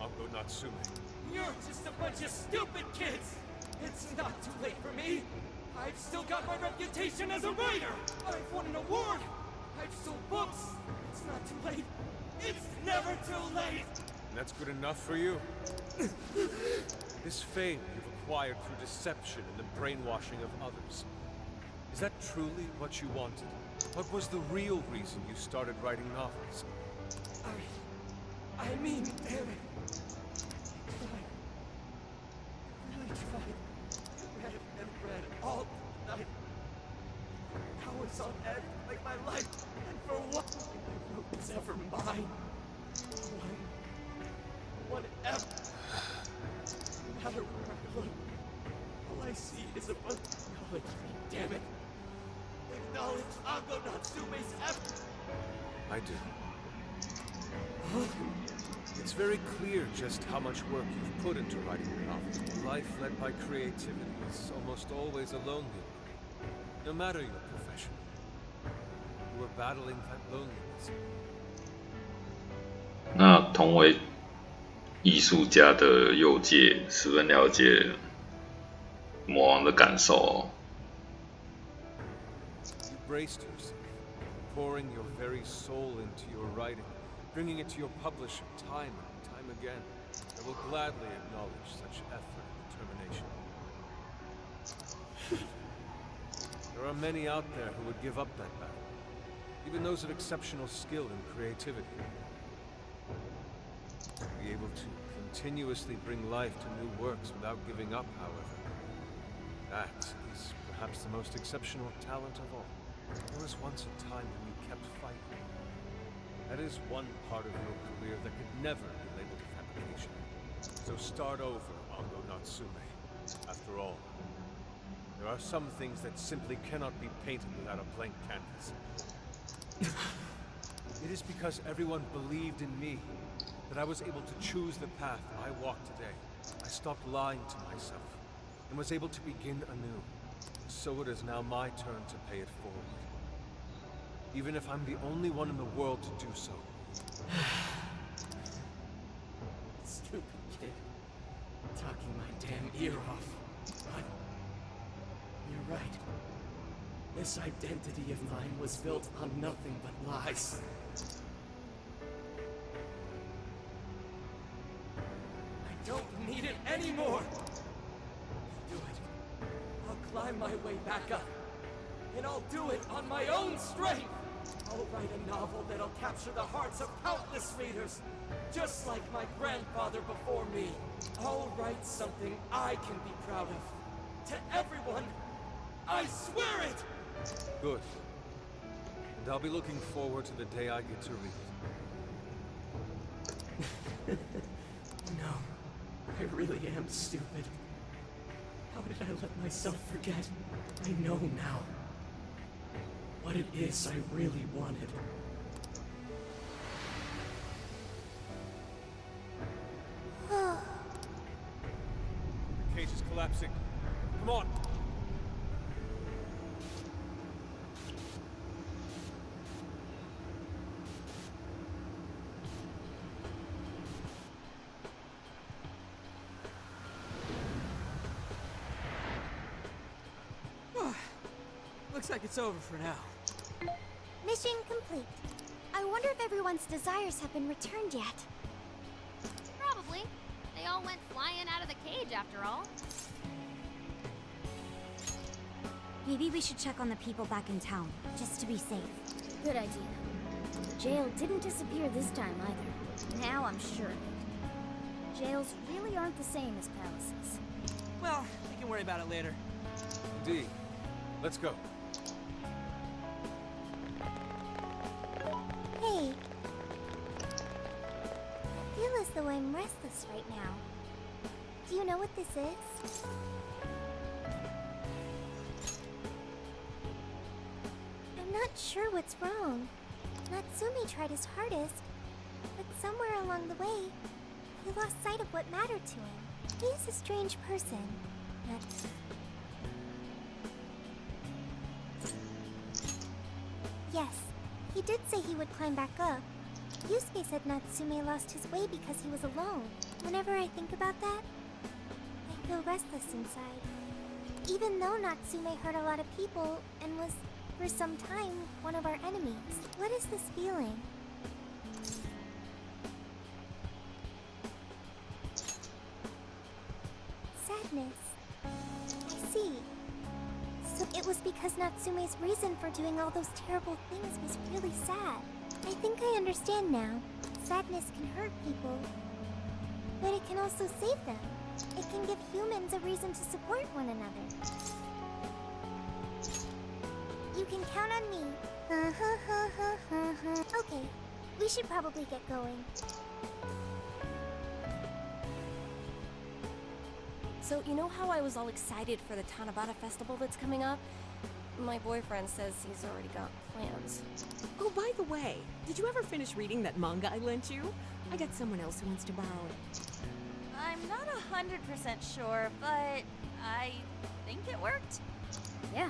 Uncle Natsume. You're just a bunch of stupid kids! It's not too late for me! I've still got my reputation as a writer! I've won an award! I've sold books! It's not too late! It's never too late! That's good enough for you? This fame you've acquired through deception and the brainwashing of others. Is that truly what you wanted? What was the real reason you started writing novels? I mean, damn it. I really tried. I read on edge like my life, and for what was ever mine. Whatever. No matter where I look, all I see is a bunch of knowledge. Damn it. Acknowledge Ango Natsume's effort. I do. It's very clear just how much work you've put into writing your novel. A life led by creativity is almost always a lonely one. No matter your profession, you are battling that loneliness. 那同为艺术家的右介十分了解魔王的感受哦。You braced yourself, pouring your very soul into your writing, bringing it to your publisher time and time again. I will gladly acknowledge such effort and determination. There are many out there who would give up that battle, even those of exceptional skill and creativity. To be able to continuously bring life to new works without giving up, however, that is perhaps the most exceptional talent of all. There was once a time when you kept fighting. That is one part of your career that could never be labeled fabrication. So start over, Ango Natsume. After all, there are some things that simply cannot be painted without a blank canvas. It is because everyone believed in me that I was able to choose the path I walk today. I stopped lying to myself and was able to begin anew. So it is now my turn to pay it forward. Even if I'm the only one in the world to do so. Stupid kid. Talking my damn ear off. But you're right. This identity of mine was built on nothing but lies. I don't need it anymore! Do it. I'll climb my way back up. And I'll do it on my own strength! I'll write a novel that'll capture the hearts of countless readers, just like my grandfather before me. I'll write something I can be proud of. To everyone, I swear it! Good. And I'll be looking forward to the day I get to read it. No, I really am stupid. How did I let myself forget? I know now what it is I really wanted. The cage is collapsing. Come on! Looks like it's over for now. Mission complete. I wonder if everyone's desires have been returned yet. Probably. They all went flying out of the cage after all. Maybe we should check on the people back in town, just to be safe. Good idea. The jail didn't disappear this time either. Now I'm sure of it. Jails really aren't the same as palaces. Well, we can worry about it later. Indeed. Let's go. Hey. I feel as though I'm restless right now. Do you know what this is? I'm not sure what's wrong. Natsume tried his hardest, but somewhere along the way, he lost sight of what mattered to him. He is a strange person. Yes, he did say he would climb back up. Yusuke said Natsume lost his way because he was alone. Whenever I think about that, I feel restless inside. Even though Natsume hurt a lot of people and was, for some time, one of our enemies. What is this feeling? Sadness. I see. So it was because Natsume's reason for doing all those terrible things was really sad. I think I understand now. Sadness can hurt people, but it can also save them. It can give humans a reason to support one another. You can count on me. Okay, we should probably get going. So, you know how I was all excited for the Tanabata festival that's coming up? My boyfriend says he's already got plans. Oh, by the way, did you ever finish reading that manga I lent you? I got someone else who wants to borrow it. I'm not 100% sure, but I think it worked. Yeah.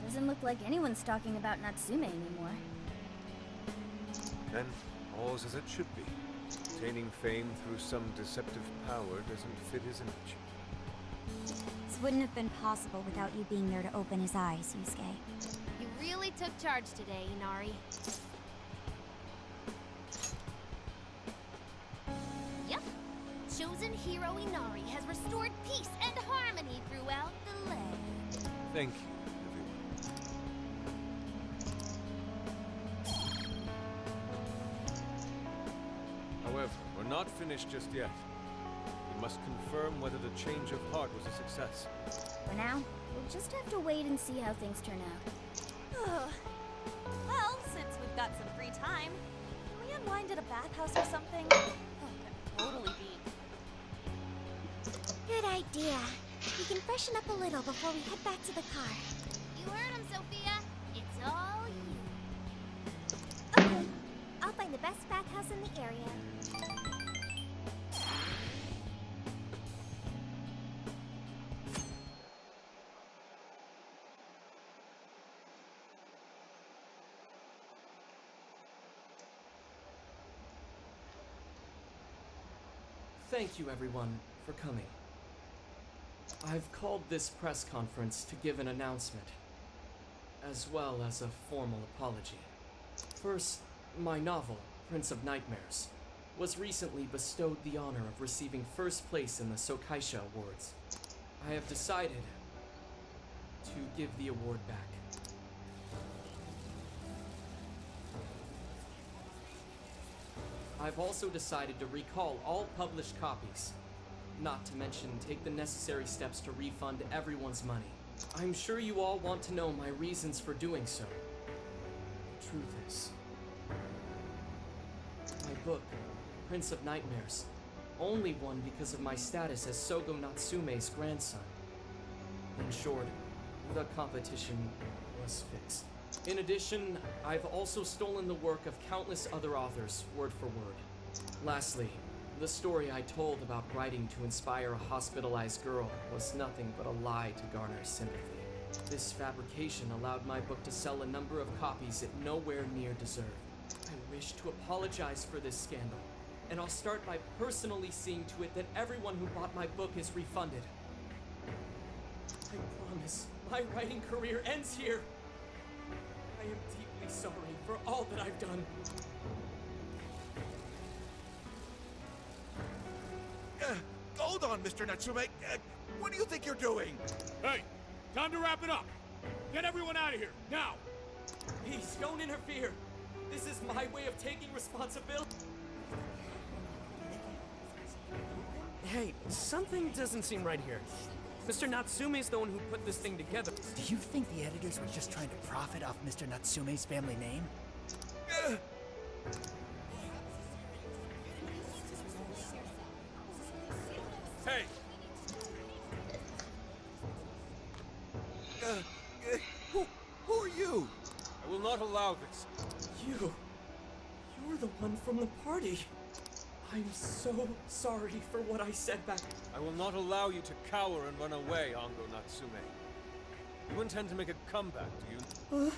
Doesn't look like anyone's talking about Natsume anymore. Then, all's as it should be. Attaining fame through some deceptive power doesn't fit his image. This wouldn't have been possible without you being there to open his eyes, Yusuke. You really took charge today, Inari. Yep. Chosen hero Inari has restored peace and harmony throughout the land. Thank you, everyone. However, we're not finished just yet. We must confirm whether the change of heart was a success. For now, we'll just have to wait and see how things turn out. Well, since we've got some free time, can we unwind at a bathhouse or something? Oh, that'd totally be. Good idea. We can freshen up a little before we head back to the car. You heard him, Sophia. It's all you. Okay, I'll find the best bathhouse in the area. Thank you, everyone, for coming. I've called this press conference to give an announcement, as well as a formal apology. First, my novel, Prince of Nightmares, was recently bestowed the honor of receiving first place in the Sokaisha Awards. I have decided to give the award back. I've also decided to recall all published copies, not to mention take the necessary steps to refund everyone's money. I'm sure you all want to know my reasons for doing so. The truth is, my book, Prince of Nightmares, only won because of my status as Sogo Natsume's grandson. In short, the competition was fixed. In addition, I've also stolen the work of countless other authors, word for word. Lastly, the story I told about writing to inspire a hospitalized girl was nothing but a lie to garner sympathy. This fabrication allowed my book to sell a number of copies it nowhere near deserved. I wish to apologize for this scandal, and I'll start by personally seeing to it that everyone who bought my book is refunded. I promise, my writing career ends here. I am deeply sorry for all that I've done. Hold on, Mr. Natsume. What do you think you're doing? Hey, time to wrap it up. Get everyone out of here, now! Please, don't interfere. This is my way of taking responsibility. Hey, something doesn't seem right here. Mr. Natsume's the one who put this thing together. Do you think the editors were just trying to profit off Mr. Natsume's family name? Hey! Who are you? I will not allow this. You're the one from the party. I'm so sorry for what I said back. I will not allow you to cower and run away, Ango Natsume. You intend to make a comeback, do you?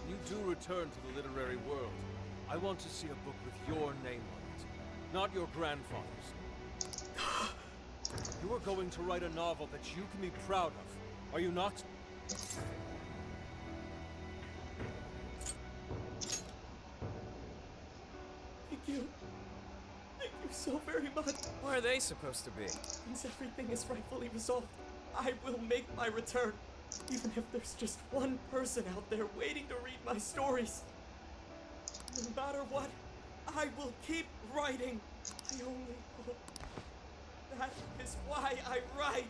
You do return to the literary world. I want to see a book with your name on it, not your grandfather's. You are going to write a novel that you can be proud of, are you not? Thank you. Thank you so very much. Where are they supposed to be? Once everything is rightfully resolved, I will make my return. Even if there's just one person out there waiting to read my stories. No matter what, I will keep writing. I only hope. That is why I write.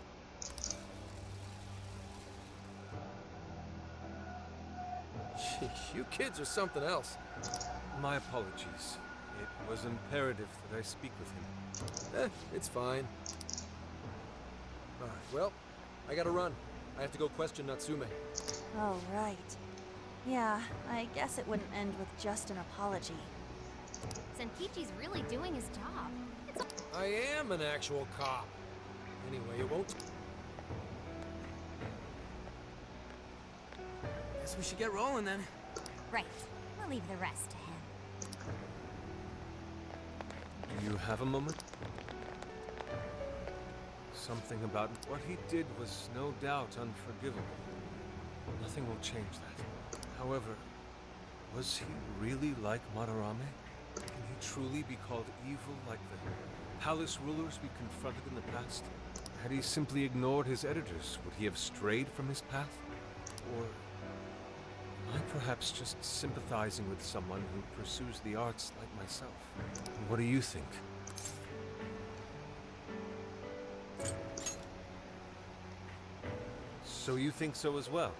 Sheesh, you kids are something else. My apologies. It was imperative that I speak with him. It's fine. Alright, well, I gotta run. I have to go question Natsume. Oh, right. Yeah, I guess it wouldn't end with just an apology. Zenkichi's really doing his job. I am an actual cop. Anyway, it won't... Guess we should get rolling then. Right. We'll leave the rest to him. Do you have a moment? Something about what he did was no doubt unforgivable. Nothing will change that. However, was he really like Madarame? Can he truly be called evil like the palace rulers we confronted in the past? Had he simply ignored his editors, would he have strayed from his path? Or am I perhaps just sympathizing with someone who pursues the arts like myself? What do you think? So you think so as well?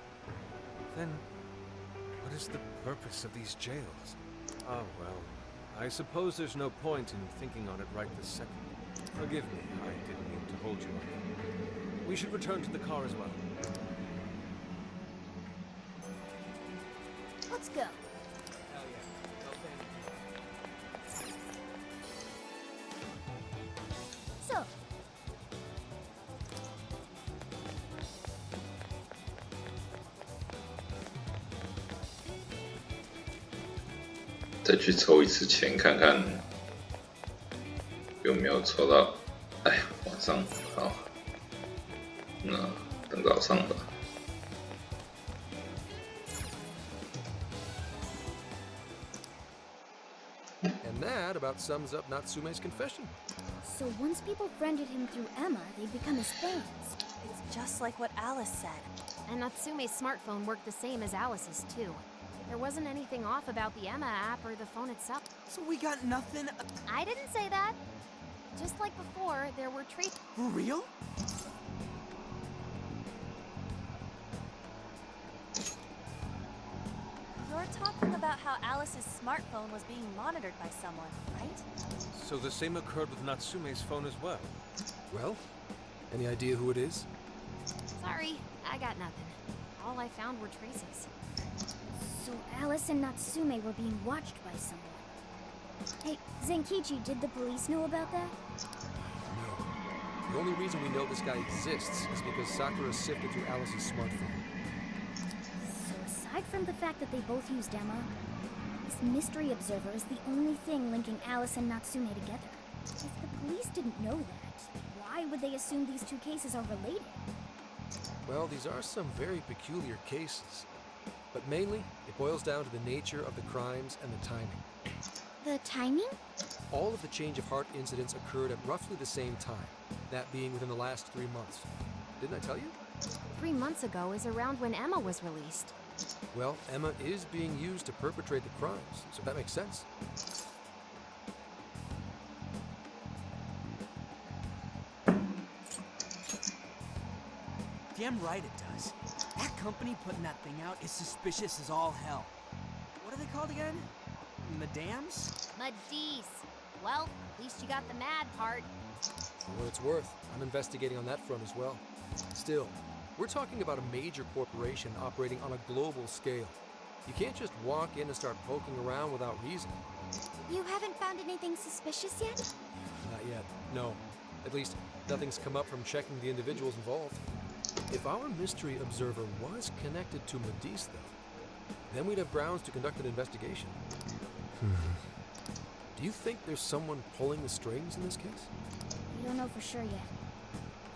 Then, what is the purpose of these jails? Oh well, I suppose there's no point in thinking on it right this second. Forgive me, I didn't mean to hold you up. We should return to the car as well. Let's go. Hell yeah. No fan. So,再去抽一次签看看有没有抽到。哎呀，晚上好，那等早上吧。And that about sums up Natsume's confession. So once people friended him through Emma, they'd become his fans. It's just like what Alice said. And Natsume's smartphone worked the same as Alice's, too. There wasn't anything off about the Emma app or the phone itself. So we got nothing. I didn't say that. Just like before, there were traces. For real? You're talking about how Alice's smartphone was being monitored by someone, right? So the same occurred with Natsume's phone as well? Well, any idea who it is? Sorry, I got nothing. All I found were traces. So Alice and Natsume were being watched by someone. Hey, Zenkichi, did the police know about that? No. The only reason we know this guy exists is because Sakura sifted through Alice's smartphone. So aside from the fact that they both used Emma, this mystery observer is the only thing linking Alice and Natsume together. If the police didn't know that, why would they assume these two cases are related? Well, these are some very peculiar cases. But mainly, it boils down to the nature of the crimes and the timing. The timing? All of the change of heart incidents occurred at roughly the same time, that being within the last 3 months. Didn't I tell you? 3 months ago is around when Emma was released. Well, Emma is being used to perpetrate the crimes, so that makes sense. Damn right it does. That company putting that thing out is suspicious as all hell. What are they called again? Madams? Madis. Well, at least you got the mad part. For what it's worth, I'm investigating on that front as well. Still, we're talking about a major corporation operating on a global scale. You can't just walk in and start poking around without reason. You haven't found anything suspicious yet? Not yet, no. At least, nothing's come up from checking the individuals involved. If our mystery observer was connected to Madis, though, then we'd have grounds to conduct an investigation. Do you think there's someone pulling the strings in this case? We don't know for sure yet.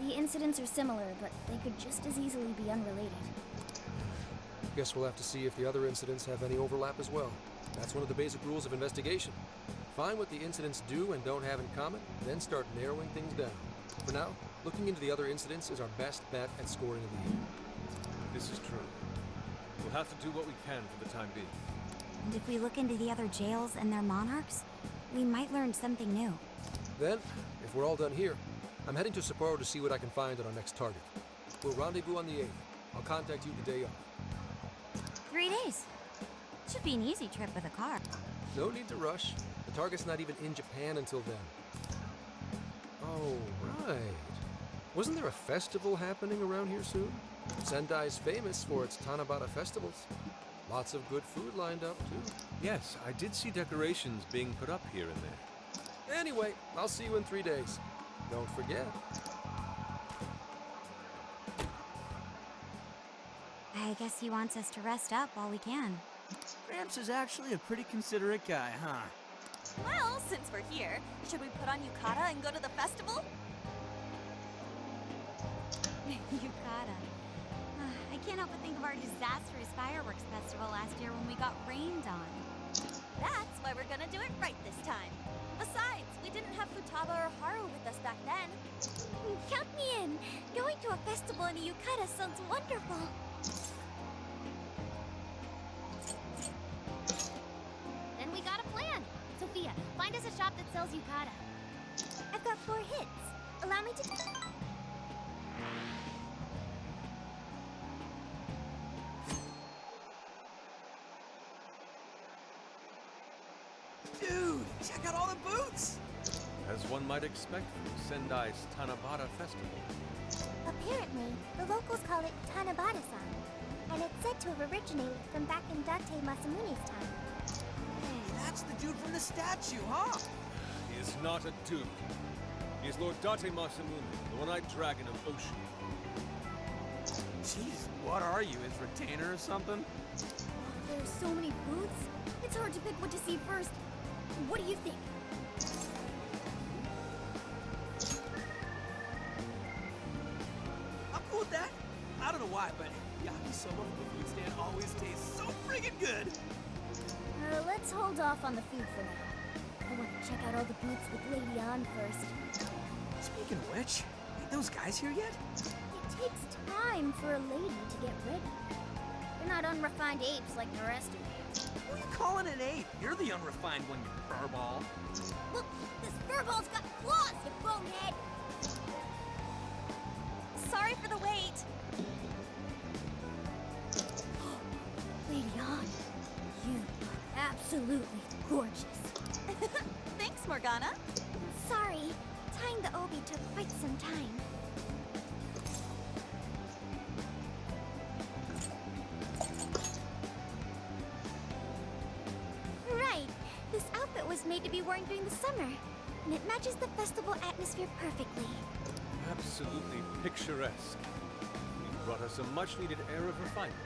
The incidents are similar, but they could just as easily be unrelated. Guess we'll have to see if the other incidents have any overlap as well. That's one of the basic rules of investigation. Find what the incidents do and don't have in common, then start narrowing things down. For now, looking into the other incidents is our best bet at scoring a lead. This is true. We'll have to do what we can for the time being. And if we look into the other jails and their monarchs, we might learn something new. Then, if we're all done here, I'm heading to Sapporo to see what I can find on our next target. We'll rendezvous on the 8th. I'll contact you the day of. 3 days. Should be an easy trip with a car. No need to rush. The target's not even in Japan until then. Oh, right. Wasn't there a festival happening around here soon? Sendai's famous for its Tanabata festivals. Lots of good food lined up, too. Yes, I did see decorations being put up here and there. Anyway, I'll see you in 3 days. Don't forget. I guess he wants us to rest up while we can. Gramps is actually a pretty considerate guy, huh? Well, since we're here, should we put on yukata and go to the festival? Yukata. I can't help but think of our disastrous fireworks festival last year when we got rained on. That's why we're gonna do it right this time. Besides, we didn't have Futaba or Haru with us back then. Count me in! Going to a festival in a yukata sounds wonderful! Then we got a plan. Sophia, find us a shop that sells yukata. I've got 4 hits. Allow me to... Dude, check out all the booths! As one might expect from Sendai's Tanabata Festival. Apparently, the locals call it Tanabata-san, and it's said to have originated from back in Date Masamune's time. Hey, that's the dude from the statue, huh? He is not a dude. He is Lord Date Masamune, the one-eyed dragon of Ocean. Jeez, what are you, his retainer or something? There are so many booths. It's hard to pick what to see first. What do you think? I'm cool with that. I don't know why, but yakisoba from the food stand always tastes so friggin' good. Let's hold off on the food for now. I want to check out all the booths with Lady On first. Speaking of which, ain't those guys here yet? It takes time for a lady to get ready. They're not unrefined apes like the rest of you. Who are you calling an ape? You're the unrefined one, you furball. Look, this furball's got claws, you bonehead! Sorry for the wait. Lady On, you are absolutely gorgeous. Thanks, Morgana. Sorry, tying the obi took quite some time. Right, this outfit was made to be worn during the summer, and it matches the festival atmosphere perfectly. Absolutely picturesque. You brought us a much-needed air of refinement.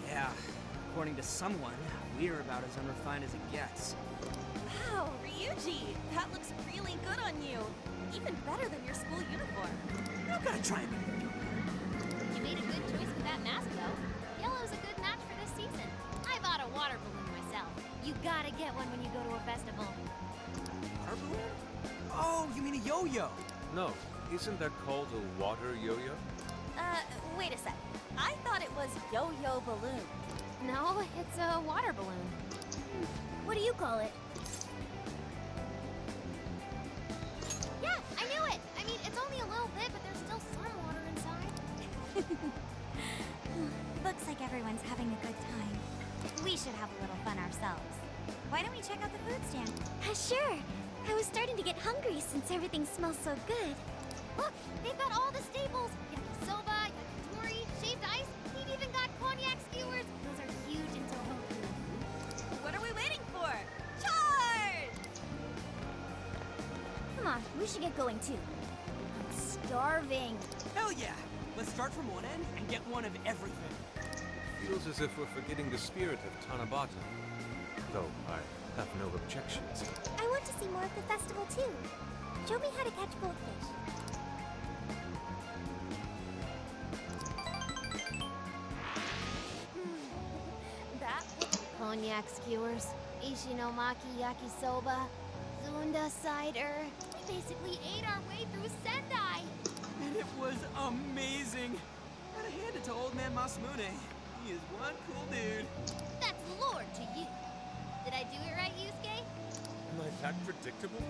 Yeah, according to someone, we're about as unrefined as it gets. Wow, Ryuji, that looks really good on you. Even better than your school uniform. You don't gotta try and make me feel better. You made a good choice with that mask, though. Yellow's a good match for this season. I bought a water balloon myself. You gotta get one when you go to a festival. Water balloon? Oh, you mean a yo-yo? No, isn't that called a water yo-yo? Wait a sec. I thought it was yo-yo balloon. No, it's a water balloon. What do you call it? Yeah, I knew it! I mean, it's only a little bit, but there's still some water inside. Looks like everyone's having a good time. We should have a little fun ourselves. Why don't we check out the food stand? Sure. I was starting to get hungry since everything smells so good. Look, they've got all the staples. Yakisoba, yakitori, shaved ice. They've even got cognac skewers. Those are huge in Tohoku. What are we waiting for? Charge! Come on, we should get going too. I'm starving. Hell yeah! Let's start from one end and get one of everything. Feels as if we're forgetting the spirit of Tanabata. Though I have no objections. I want to see more of the festival too. Show me how to catch goldfish. That Cognac skewers, ishinomaki yakisoba, zunda cider. We basically ate our way through Sendai. And it was amazing. Gotta hand it to old man Masamune. He is one cool dude. That's lore to you. Did I do it right, Yusuke? Am I that predictable?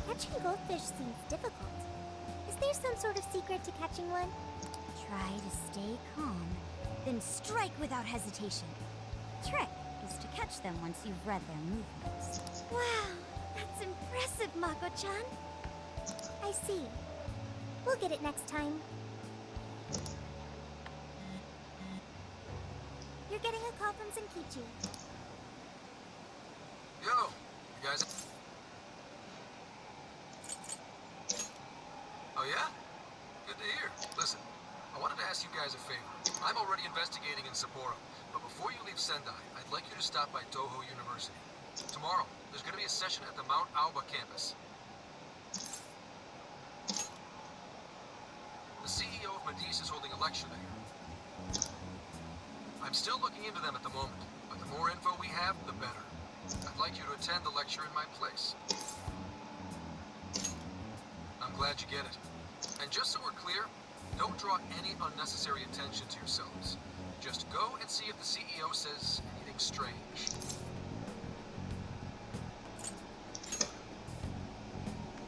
Catching goldfish seems difficult. Is there some sort of secret to catching one? Try to stay calm, then strike without hesitation. trick is to catch them once you've read their movements. Wow, that's impressive, Mako-chan. I see. We'll get it next time. You're getting a call from Zenkichi. Yo, you guys. Oh yeah? Good to hear. Listen, I wanted to ask you guys a favor. I'm already investigating in Sapporo, but before you leave Sendai, I'd like you to stop by Toho University. Tomorrow, there's going to be a session at the Mount Aoba campus. The CEO of Medice is holding a lecture there. I'm still looking into them at the moment, but the more info we have, the better. I'd like you to attend the lecture in my place. I'm glad you get it. And just so we're clear, don't draw any unnecessary attention to yourselves. Just go and see if the CEO says anything strange.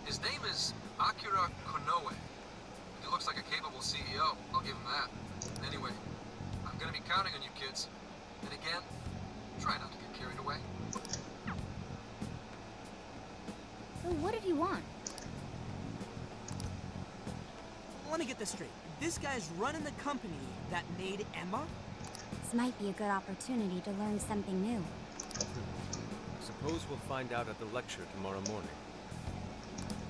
His name is Akira Konoe. He looks like a capable CEO, I'll give him that. Anyway, I'm gonna be counting on you kids. And again, try not to get carried away. So what did he want? Let me get this straight. This guy's running the company that made Emma? This might be a good opportunity to learn something new. Suppose we'll find out at the lecture tomorrow morning.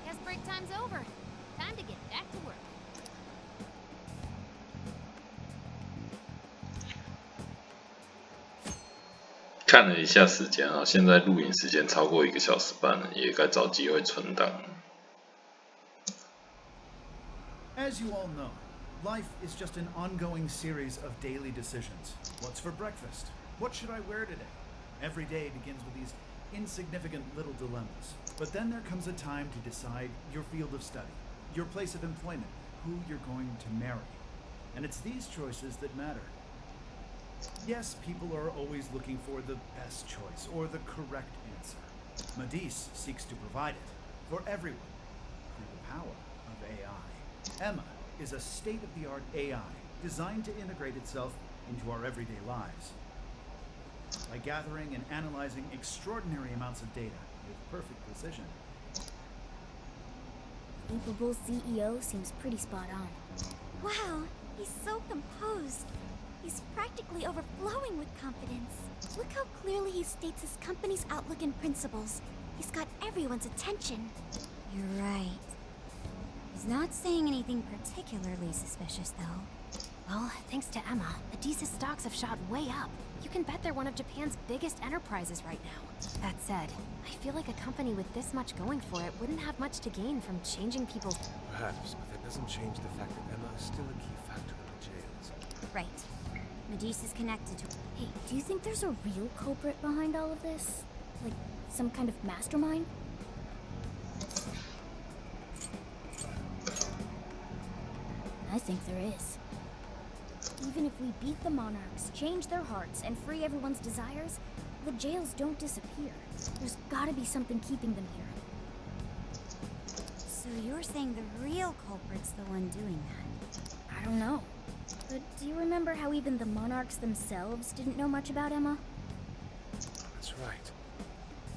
Guess break time's over. Time to get back to work.看了一下时间啊，现在录影时间超过1个小时半了，也该找机会存档。As you all know, life is just an ongoing series of daily decisions. What's for breakfast? What should I wear today? Every day begins with these insignificant little dilemmas. But then there comes a time to decide your field of study, your place of employment, who you're going to marry. And it's these choices that matter. Yes, people are always looking for the best choice or the correct answer. Medice seeks to provide it for everyone through the power of AI. Emma is a state-of-the-art AI designed to integrate itself into our everyday lives. By gathering and analyzing extraordinary amounts of data with perfect precision. Capable CEO seems pretty spot on. Wow, he's so composed. He's practically overflowing with confidence. Look how clearly he states his company's outlook and principles. He's got everyone's attention. You're right. He's not saying anything particularly suspicious, though. Well, thanks to Emma, Medice's stocks have shot way up. You can bet they're one of Japan's biggest enterprises right now. That said, I feel like a company with this much going for it wouldn't have much to gain from changing people's... Perhaps, but that doesn't change the fact that Emma is still a key factor in the jails. Right. Medice is connected to... Hey, do you think there's a real culprit behind all of this? Like, some kind of mastermind? I think there is. Even if we beat the monarchs, change their hearts, and free everyone's desires, the jails don't disappear. There's gotta be something keeping them here. So you're saying the real culprit's the one doing that? I don't know. But do you remember how even the monarchs themselves didn't know much about Emma? That's right.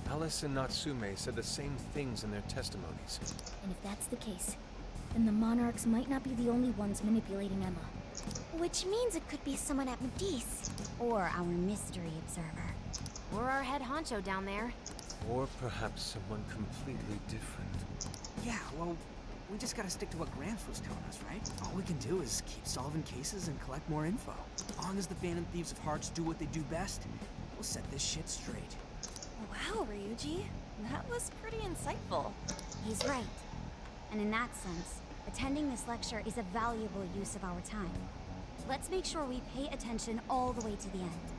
Alice and Natsume said the same things in their testimonies. And if that's the case, then the monarchs might not be the only ones manipulating Emma. Which means it could be someone at Medice. Or our mystery observer. Or our head honcho down there. Or perhaps someone completely different. Yeah, well, we just gotta stick to what Gramps was telling us, right? All we can do is keep solving cases and collect more info. As long as the Phantom Thieves of Hearts do what they do best, we'll set this shit straight. Wow, Ryuji. That was pretty insightful. He's right. And in that sense, attending this lecture is a valuable use of our time. Let's make sure we pay attention all the way to the end.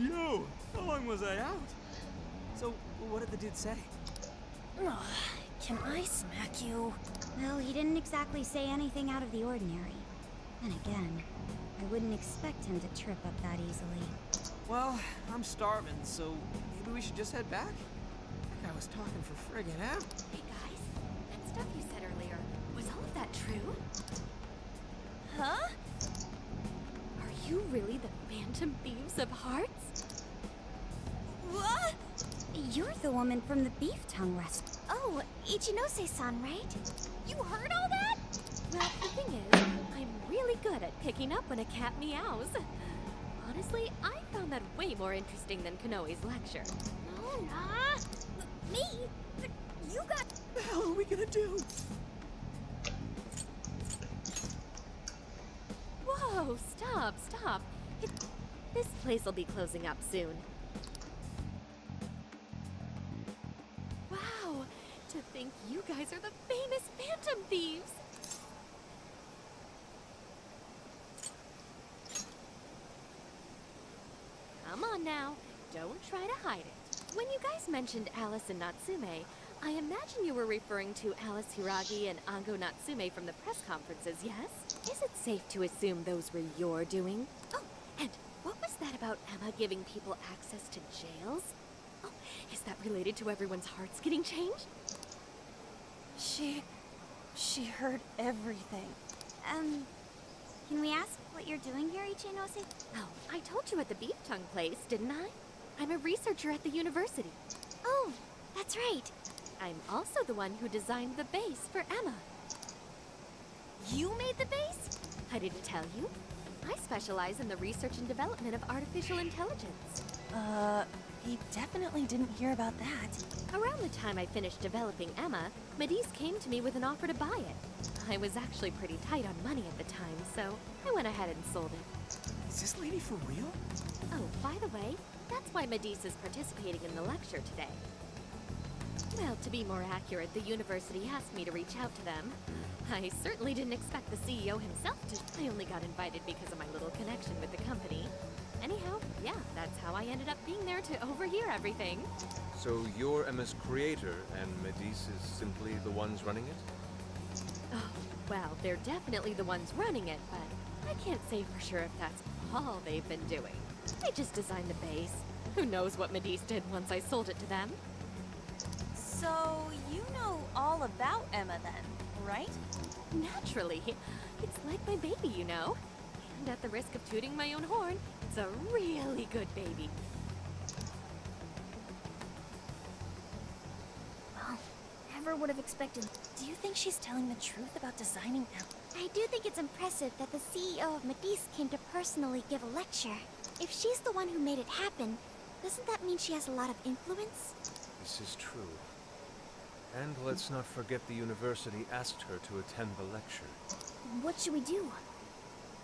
Yo, how long was I out? So, what did the dude say? Ugh, can I smack you? Well, he didn't exactly say anything out of the ordinary. And again, I wouldn't expect him to trip up that easily. Well, I'm starving, so maybe we should just head back? I was talking for friggin' hours. Hey guys, that stuff you said earlier, was all of that true? Huh? Are you really the Phantom Thieves of Hearts? What? You're the woman from the beef tongue restaurant. Oh, Ichinose-san, right? You heard all that? Well, the thing is, I'm really good at picking up when a cat meows. Honestly, I found that way more interesting than Konoe's lecture. No, nah. Me? You got... What the hell are we gonna do? Whoa, stop. This place will be closing up soon. Wow, to think you guys are the famous Phantom Thieves! Come on now, don't try to hide it. When you guys mentioned Alice and Natsume, I imagine you were referring to Alice Hiragi and Ango Natsume from the press conferences, yes? Is it safe to assume those were your doing? Oh, and what was that about Emma giving people access to jails? Oh, is that related to everyone's hearts getting changed? She heard everything. Can we ask what you're doing here, Ichinose? Oh, I told you at the beef tongue place, didn't I? I'm a researcher at the university. Oh, that's right. I'm also the one who designed the base for Emma. You made the base? I didn't tell you. I specialize in the research and development of artificial intelligence. He definitely didn't hear about that. Around the time I finished developing Emma, Medice came to me with an offer to buy it. I was actually pretty tight on money at the time, so I went ahead and sold it. Is this lady for real? Oh, by the way, that's why Medice is participating in the lecture today. Well, to be more accurate, the university asked me to reach out to them. I certainly didn't expect the CEO himself to. I only got invited because of my little connection with the company. Anyhow, yeah, that's how I ended up being there to overhear everything. So you're Emma's creator, and Medice is simply the ones running it? Oh, well, they're definitely the ones running it, but I can't say for sure if that's all they've been doing. I just designed the base. Who knows what Medice did once I sold it to them? So, you know all about Emma then, right? Naturally. It's like my baby, you know. And at the risk of tooting my own horn, it's a really good baby. Well, never would have expected... Do you think she's telling the truth about designing Emma? I do think it's impressive that the CEO of Medice came to personally give a lecture. If she's the one who made it happen, doesn't that mean she has a lot of influence? This is true. And let's not forget the university asked her to attend the lecture. What should we do?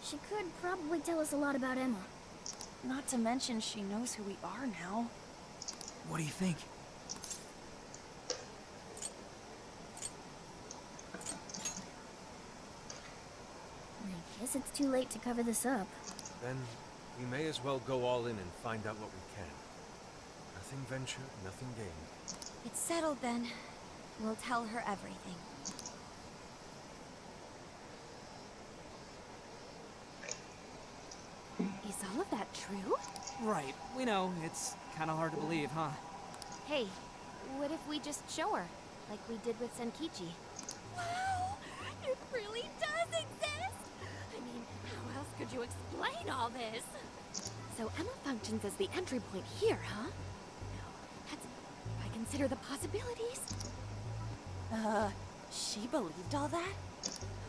She could probably tell us a lot about Emma. Not to mention she knows who we are now. What do you think? I guess it's too late to cover this up. Then we may as well go all in and find out what we can. Nothing ventured, nothing gained. It's settled then. We'll tell her everything. Is all of that true? Right. We know. It's kind of hard to believe, huh? Hey, what if we just show her, like we did with Senkichi? Wow! It really does exist! I mean, how else could you explain all this? So Emma functions as the entry point here, huh? No, that's... if I consider the possibilities... She believed all that?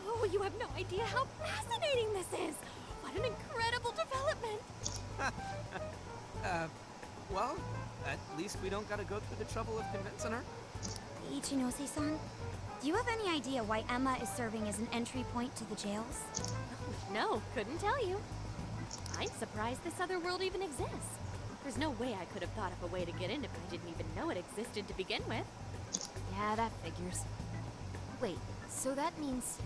Oh, you have no idea how fascinating this is! What an incredible development! Well, at least we don't gotta go through the trouble of convincing her. Ichinose-san, do you have any idea why Emma is serving as an entry point to the jails? Oh, no, couldn't tell you. I'm surprised this other world even exists. There's no way I could have thought of a way to get in if I didn't even know it existed to begin with. Yeah, that figures. Wait, so that means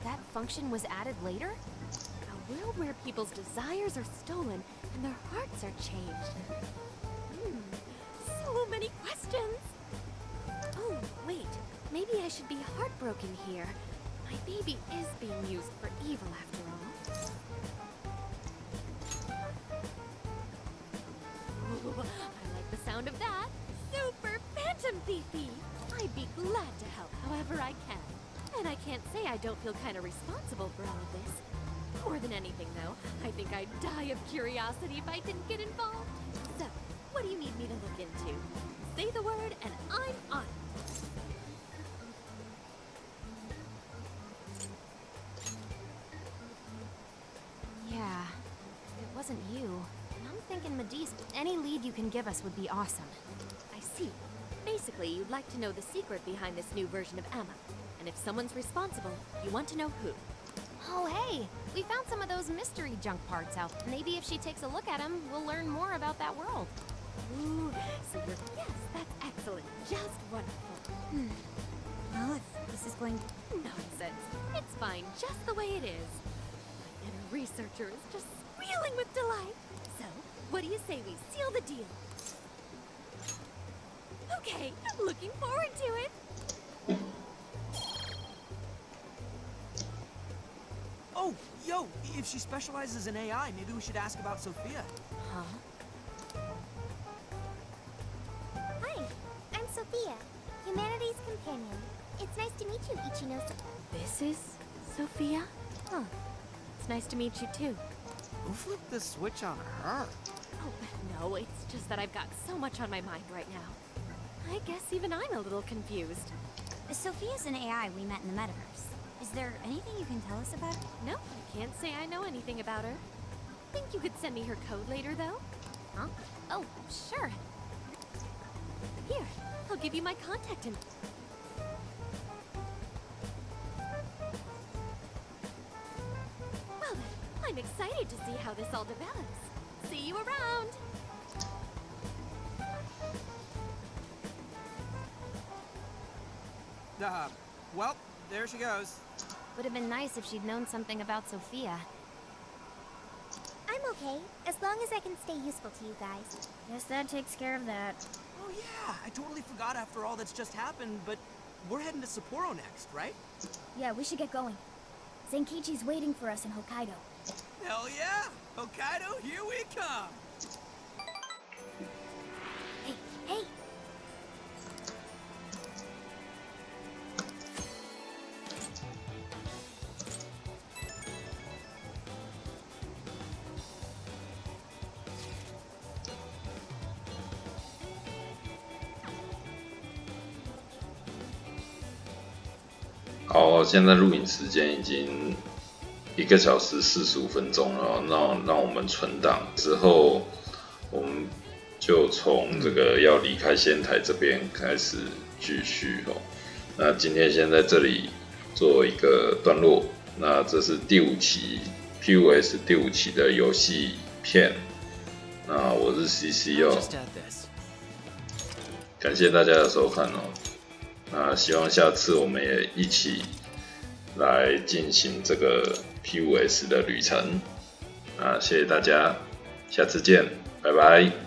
that function was added later? A world where people's desires are stolen and their hearts are changed. So many questions! Oh, wait. Maybe I should be heartbroken here. My baby is being used for evil after all. Ooh, I like the sound of that. Super Phantom Thiefy! I'd be glad to help however I can. And I can't say I don't feel kind of responsible for all of this. More than anything, though, I think I'd die of curiosity if I didn't get involved. So, what do you need me to look into? Say the word, and I'm on it. Yeah, it wasn't you. I'm thinking Medivh, any lead you can give us would be awesome. I see. Basically, you'd like to know the secret behind this new version of Emma. And if someone's responsible, you want to know who. Oh, hey, we found some of those mystery junk parts out. Maybe if she takes a look at them, we'll learn more about that world. Ooh, so you're... Yes, that's excellent. Just wonderful. Well, if this is going to... Nonsense. It's fine, just the way it is. My inner researcher is just squealing with delight. So, what do you say we seal the deal? Okay, looking forward to it. Oh, yo, if she specializes in AI, maybe we should ask about Sophia. Huh? Hi, I'm Sophia, humanities companion. It's nice to meet you, Ichino. This is Sophia? Huh. It's nice to meet you too. Who flipped the switch on her? Oh, no, it's just that I've got so much on my mind right now. I guess even I'm a little confused. Sophia's an AI we met in the metaverse. Is there anything you can tell us about her? No, I can't say I know anything about her. Think you could send me her code later, though? Huh? Oh, sure. Here, I'll give you my contact info. Well then, I'm excited to see how this all develops. See you around! Well, there she goes. Would have been nice if she'd known something about Sophia. I'm okay, as long as I can stay useful to you guys. Guess that takes care of that. Oh yeah, I totally forgot after all that's just happened, but we're heading to Sapporo next, right? Yeah, we should get going. Zenkichi's waiting for us in Hokkaido. Hell yeah! Hokkaido, here we come! Hey, hey!好，现在录影时间已经1个小时45分钟了，让我们存档之后，我们就从这个要离开仙台这边开始继续哦。那今天先在这里做一个段落。那这是第5期 P5S 第5期的游戏片。那我是 CC 哦，感谢大家的收看哦。那希望下次我们也一起来进行这个 P5S 的旅程。谢谢大家，下次见，拜拜。